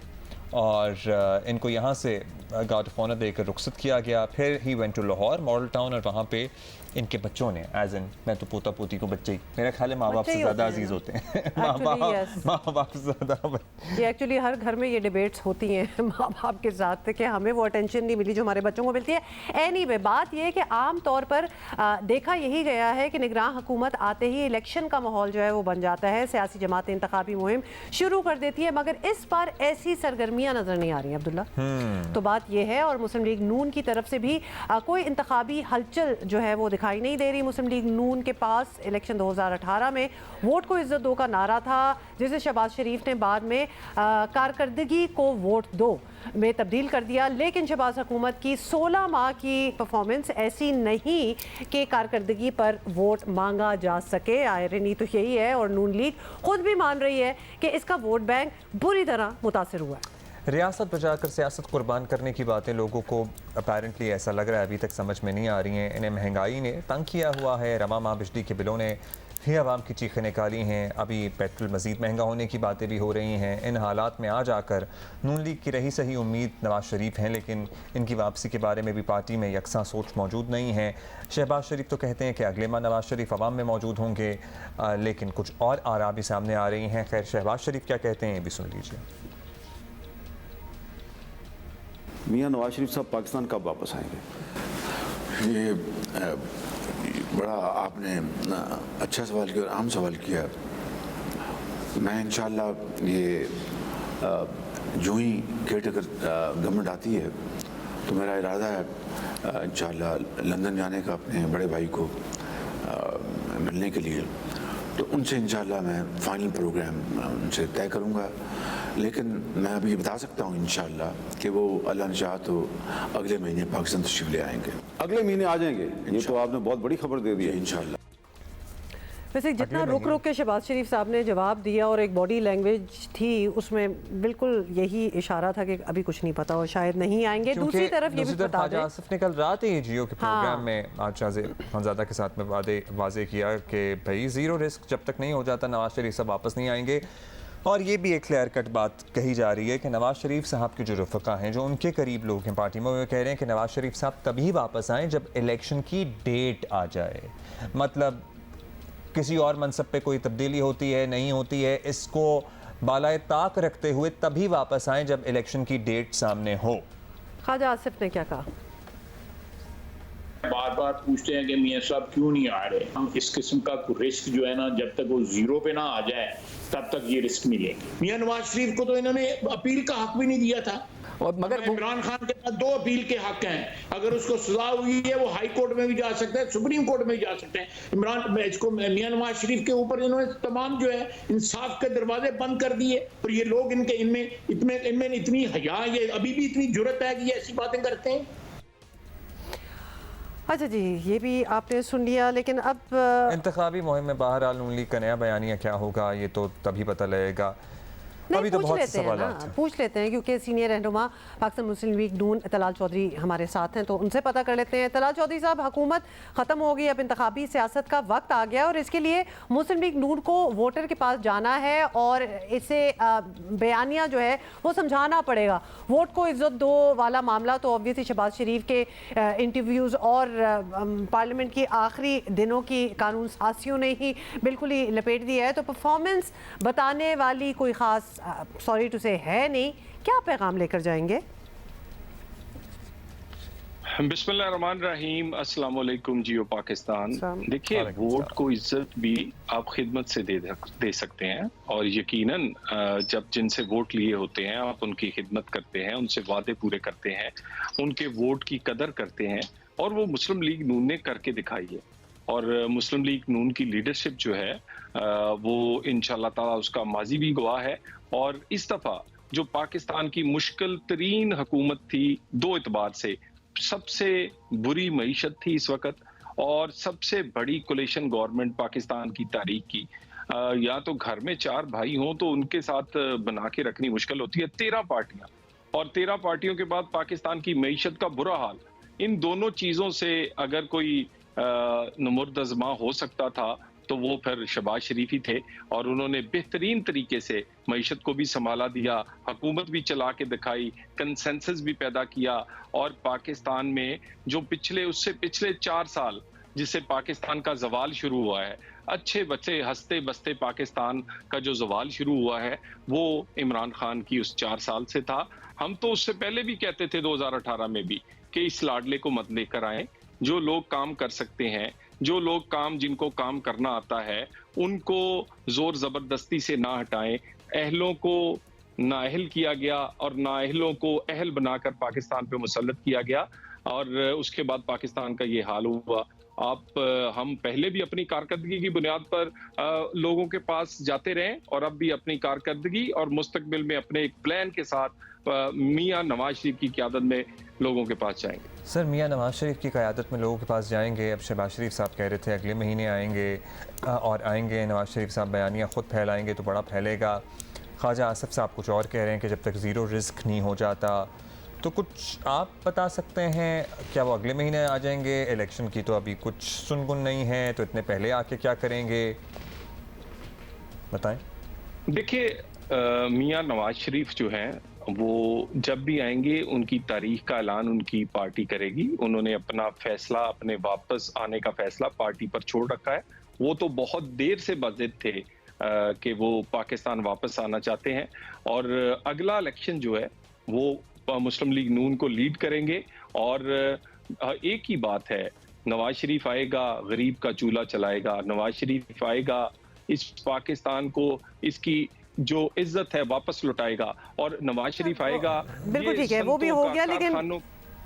Speaker 1: और इनको यहाँ से गार्ड ऑफ ऑनर देकर रुखसत किया गया। फिर he went to Lahore Model Town, और वहाँ पे इनके बच्चों ने, एज इन मैं तो पोता पोती को बच्चे ही, मेरा ख्याल है माँ बाप से ज़्यादा अजीज़ होते हैं। माँ बाप से ज़्यादा।
Speaker 2: ये एक्चुअली हर घर में ये डिबेट्स होती हैं माँ बाप के साथ कि हमें वो अटेंशन नहीं मिली जो हमारे बच्चों को मिलती है। एनीवे, बात ये है कि आम तौर पर देखा यही गया है कि निगरान हुकूमत आते ही इलेक्शन का माहौल जो है वो बन जाता है, सियासी जमातें इंतखाबी मुहिम शुरू कर देती है, मगर इस बार ऐसी सरगर्मियाँ नज़र नहीं आ रही अब्दुल्ला। तो बात ये है, और मुस्लिम लीग नून की तरफ से भी कोई इंतखाबी हलचल जो है वो दिखाई नहीं दे रही। मुस्लिम लीग नून के पास इलेक्शन 2018 में वोट को इज्जत दो का नारा था, जिसे शहबाज शरीफ ने बाद में कारकर्दगी को वोट दो में तब्दील कर दिया। लेकिन शहबाज हुकूमत की 16 माह की परफॉर्मेंस ऐसी नहीं कि कारकर्दगी पर वोट मांगा जा सके। आयरनी तो यही है, और नून लीग खुद भी मान रही है कि इसका वोट बैंक बुरी तरह मुतासिर हुआ है।
Speaker 1: रियासत बचाकर सियासत कुर्बान करने की बातें लोगों को अपेरेंटली ऐसा लग रहा है अभी तक समझ में नहीं आ रही हैं। इन्हें महंगाई ने तंग किया हुआ है, रवा माह बिजली के बिलों ने ही आवाम की चीखें निकाली हैं, अभी पेट्रोल मज़ीद महंगा होने की बातें भी हो रही हैं। इन हालात में आ जाकर नून लीग की रही सही उम्मीद नवाज शरीफ हैं, लेकिन इनकी वापसी के बारे में भी पार्टी में यकसा सोच मौजूद नहीं है। शहबाज शरीफ तो कहते हैं कि अगले माह नवाज शरीफ अवाम में मौजूद होंगे, लेकिन कुछ और आरा भी सामने आ रही हैं। खैर, शहबाज शरीफ क्या कहते हैं ये भी सुन लीजिए।
Speaker 10: मियाँ नवाज शरीफ साहब पाकिस्तान कब वापस आएंगे? ये बड़ा आपने अच्छा सवाल किया और अहम सवाल किया। मैं इंशाल्लाह ये जो ही केयर टेकर गवर्नमेंट आती है तो मेरा इरादा है इंशाल्लाह लंदन जाने का अपने बड़े भाई को मिलने के लिए, तो उनसे इंशाल्लाह मैं फाइनल प्रोग्राम उनसे तय करूँगा। लेकिन मैं अभी बता सकता हूँ इंशाल्लाह कि वो अल्लाह ने चाहा तो अगले महीने पाकिस्तान तशरीफ ले आएंगे।
Speaker 11: अगले महीने आ जाएंगे, ये तो आपने बहुत बड़ी खबर दे दी है
Speaker 10: इंशाल्लाह।
Speaker 2: वैसे जितना रुक रुक के शहबाज शरीफ साहब ने जवाब दिया और एक बॉडी लैंग्वेज थी उसमें बिल्कुल यही इशारा था कि अभी कुछ नहीं पता और शायद नहीं आएंगे। दूसरी तरफ ये भी बता दें,
Speaker 1: आसिफ ने कल रात ही जियो के प्रोग्राम में खानजादा के साथ में वाजे किया कि भाई ज़ीरो रिस्क जब तक नहीं हो जाता नवाज शरीफ साहब वापस नहीं आएंगे। और ये भी एक क्लियर कट बात कही जा रही है कि नवाज शरीफ साहब के जो रफ़क़ा हैं, जो उनके करीब लोग हैं पार्टी में, वो कह रहे हैं कि नवाज शरीफ साहब तभी वापस आएँ जब इलेक्शन की डेट आ जाए। मतलब किसी और मनसब पे कोई तब्दीली होती है नहीं होती है, इसको बालाए ताक रखते हुए तभी वापस आएँ जब इलेक्शन की डेट सामने हो।
Speaker 2: ख्वाजा आसिफ ने क्या कहा?
Speaker 12: बार बार पूछते हैं कि मियाँ साहब क्यों नहीं आ रहे। हम इस किस्म का रिस्क जो है ना, जब तक वो जीरो पे ना आ जाए तब तक ये रिस्क नहीं लेंगे। मियाँ नवाज शरीफ को तो इन्होंने अपील का हक भी नहीं दिया था, और मगर इमरान खान के पास 2 अपील के हक हैं। अगर उसको सजा हुई है वो हाई कोर्ट में भी जा सकता है, सुप्रीम कोर्ट में भी जा सकते हैं। इमरान इसको मियाँ नवाज शरीफ के ऊपर इन्होंने तमाम जो है इंसाफ के दरवाजे बंद कर दिए, और ये लोग इनमें इतनी हया, ये अभी भी इतनी जुर्रत है कि ये ऐसी बातें करते हैं।
Speaker 2: अच्छा जी, ये भी आपने सुन लिया, लेकिन अब
Speaker 1: इंतखाबी मुहिम में बहरहाल नून लीग का नया बयानिया क्या होगा ये तो तभी पता लगेगा। अभी तो बहुत
Speaker 2: पूछ लेते हैं क्योंकि सीनियर रहनुमा पाकिस्तान मुस्लिम लीग नून तलाल चौधरी हमारे साथ हैं, तो उनसे पता कर लेते हैं। तलाल चौधरी साहब, हुकूमत ख़त्म हो गई, अब इंतखाबी सियासत का वक्त आ गया और इसके लिए मुस्लिम लीग नून को वोटर के पास जाना है और इसे बयानिया जो है वो समझाना पड़ेगा। वोट को इज्जत दो वाला मामला तो ऑब्वियसली शहबाज शरीफ के इंटरव्यूज़ और पार्लियामेंट की आखिरी दिनों की कानून साजियों ने ही बिल्कुल ही लपेट दिया है, तो परफॉर्मेंस बताने वाली कोई ख़ास सॉरी टू से है नहीं। क्या पैगाम लेकर जाएंगे?
Speaker 13: बिस्मिल्लाहिर्रहमानिर्रहीम, अस्सलाम वालेकुम जियो पाकिस्तान। देखिए, वोट को इज्जत भी आप खिदमत से दे सकते हैं, और यकीनन जब जिनसे वोट लिए होते हैं आप उनकी खिदमत करते हैं, उनसे वादे पूरे करते हैं, उनके वोट की कदर करते हैं, और वो मुस्लिम लीग नून ने करके दिखाई है। और मुस्लिम लीग नून की लीडरशिप जो है वो इंशाल्लाह ताला उसका माजी भी गवाह है, और इस दफ़ा जो पाकिस्तान की मुश्किल तरीन हुकूमत थी 2 एतबार से, सबसे बुरी मईशत थी इस वक्त और सबसे बड़ी कोलिशन गवर्नमेंट पाकिस्तान की तारीख की। या तो घर में 4 भाई हों तो उनके साथ बना के रखनी मुश्किल होती है। 13 पार्टियां और 13 पार्टियों के बाद पाकिस्तान की मईशत का बुरा हाल। इन दोनों चीजों से अगर कोई नुमुर्द अज़मा हो सकता था तो वो फिर शहबाज शरीफ ही थे और उन्होंने बेहतरीन तरीके से मईशत को भी संभाला दिया, हुकूमत भी चला के दिखाई, कंसेंसस भी पैदा किया और पाकिस्तान में जो उससे पिछले 4 साल जिससे पाकिस्तान का जवाल शुरू हुआ है, अच्छे बच्चे हंसते बसते पाकिस्तान का जो जवाल शुरू हुआ है वो इमरान खान की उस 4 साल से था। हम तो उससे पहले भी कहते थे 2018 में भी कि इस लाडले को मत लेकर आए। जो लोग काम कर सकते हैं, जो लोग जिनको काम करना आता है, उनको जोर जबरदस्ती से ना हटाएं। अहलों को नाअहल किया गया और नाअहलों को अहल बनाकर पाकिस्तान पे मुसल्लत किया गया और उसके बाद पाकिस्तान का ये हाल हुआ। हम पहले भी अपनी कारकर्दगी की बुनियाद पर लोगों के पास जाते रहे और अब भी अपनी कारकर्दगी और मुस्तकबिल में अपने एक प्लान के साथ मियां नवाज शरीफ की क़यादत में लोगों के पास जाएंगे।
Speaker 1: सर, मियां नवाज शरीफ की क़यादत में लोगों के पास जाएंगे। अब शहबाज शरीफ साहब कह रहे थे अगले महीने आएंगे और आएंगे। नवाज शरीफ साहब बयानिया ख़ुद फैलाएंगे तो बड़ा फैलेगा। ख्वाजा आसिफ साहब कुछ और कह रहे हैं कि जब तक ज़ीरो रिस्क नहीं हो जाता। तो कुछ आप बता सकते हैं, क्या वो अगले महीने आ जाएंगे? इलेक्शन की तो अभी कुछ सुनगुन नहीं है, तो इतने पहले आके क्या करेंगे, बताएं।
Speaker 13: देखिए, मियां नवाज शरीफ जो हैं वो जब भी आएंगे उनकी तारीख का ऐलान उनकी पार्टी करेगी। उन्होंने अपना फैसला, अपने वापस आने का फैसला पार्टी पर छोड़ रखा है। वो तो बहुत देर से बाज़िद थे कि वो पाकिस्तान वापस आना चाहते हैं और अगला इलेक्शन जो है वो मुस्लिम लीग नून को लीड करेंगे। और एक ही बात है, नवाज शरीफ आएगा, गरीब का चूल्हा चलाएगा। नवाज शरीफ आएगा, इस पाकिस्तान को इसकी जो इज्जत है वापस लौटाएगा। और नवाज शरीफ आएगा,
Speaker 2: बिल्कुल ठीक है, वो भी हो गया। लेकिन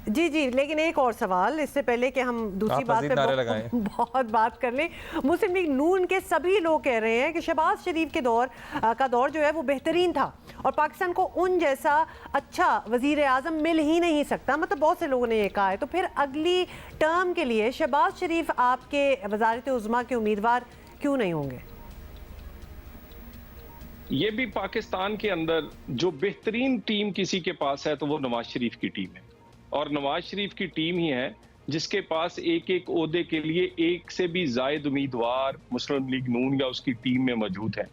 Speaker 2: जी, लेकिन एक और सवाल इससे पहले कि हम दूसरी बात पे बहुत बात कर लें। मुस्लिम लीग नून के सभी लोग कह रहे हैं कि शहबाज शरीफ के दौर जो है वो बेहतरीन था और पाकिस्तान को उन जैसा अच्छा वजीर आज़म मिल ही नहीं सकता। मतलब बहुत से लोगों ने ये कहा है। तो फिर अगली टर्म के लिए शहबाज शरीफ आपके वज़ारत उज़्मा के उम्मीदवार क्यों नहीं होंगे?
Speaker 13: ये भी पाकिस्तान के अंदर जो बेहतरीन टीम किसी के पास है तो वो नवाज शरीफ की टीम है और नवाज शरीफ की टीम ही है जिसके पास एक एक ओहदे के लिए एक से भी जायद उम्मीदवार मुस्लिम लीग नून या उसकी टीम में मौजूद है।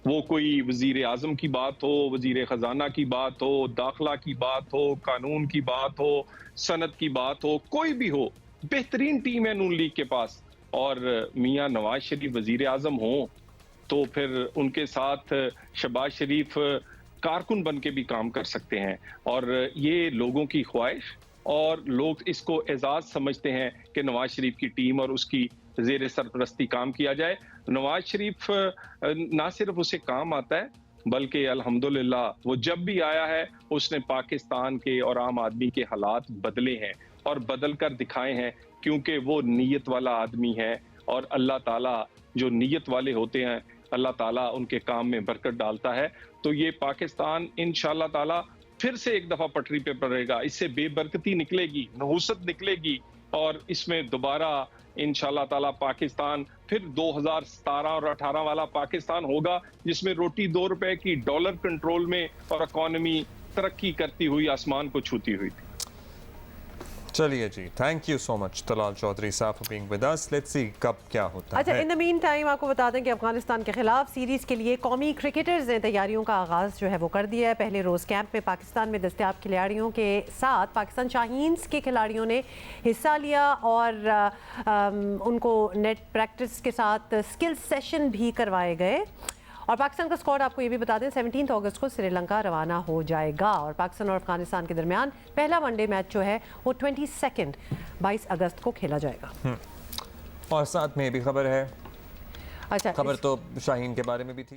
Speaker 13: वो कोई वजीर आज़म की बात हो, वजीर ख़जाना की बात हो, दाखिला की बात हो, कानून की बात हो, सनत की बात हो, कोई भी हो, बेहतरीन टीम है नून लीग के पास। और मियां नवाज शरीफ वजीर आज़म हो तो फिर उनके साथ शहबाज शरीफ कारकुन बन के भी काम कर सकते हैं। और ये लोगों की ख्वाहिश और लोग इसको एजाज समझते हैं कि नवाज शरीफ की टीम और उसकी ज़ेर सरपरस्ती काम किया जाए। नवाज शरीफ ना सिर्फ उसे काम आता है बल्कि अल्हम्दुलिल्लाह वो जब भी आया है उसने पाकिस्तान के और आम आदमी के हालात बदले हैं और बदल कर दिखाए हैं, क्योंकि वो नीयत वाला आदमी है और अल्लाह ताला जो नीयत वाले होते हैं अल्लाह ताला उनके काम में बरकत डालता है। तो ये पाकिस्तान इंशाअल्लाह ताला फिर से एक दफा पटरी पे पड़ेगा, इससे बेबरकती निकलेगी, नहुसत निकलेगी और इसमें दोबारा इंशाअल्लाह ताला पाकिस्तान फिर 2017 और 18 वाला पाकिस्तान होगा जिसमें रोटी 2 रुपए की, डॉलर कंट्रोल में और इकॉनमी तरक्की करती हुई आसमान को छूती हुई थी।
Speaker 1: चलिए जी, thank you so much Talal Chaudhry साहब for being with us. Let's see कब क्या होता है।
Speaker 2: अच्छा, इन द मीन टाइम आपको बता दें कि अफगानिस्तान के खिलाफ सीरीज़ के लिए कौमी क्रिकेटर्स ने तैयारियों का आगाज़ जो है वो कर दिया है। पहले रोज़ कैंप में पाकिस्तान में दस्तयाब खिलाड़ियों के साथ पाकिस्तान शाहीन्स के खिलाड़ियों ने हिस्सा लिया और उनको नेट प्रैक्टिस के साथ स्किल सेशन भी करवाए गए। और पाकिस्तान का स्क्वाड आपको ये भी बता दें 17 अगस्त को श्रीलंका रवाना हो जाएगा और पाकिस्तान और अफगानिस्तान के दरमियान पहला वनडे मैच जो है वो 22 अगस्त को खेला जाएगा।
Speaker 1: और साथ में भी खबर है,
Speaker 2: अच्छा,
Speaker 1: खबर तो शाहीन के बारे में भी थी।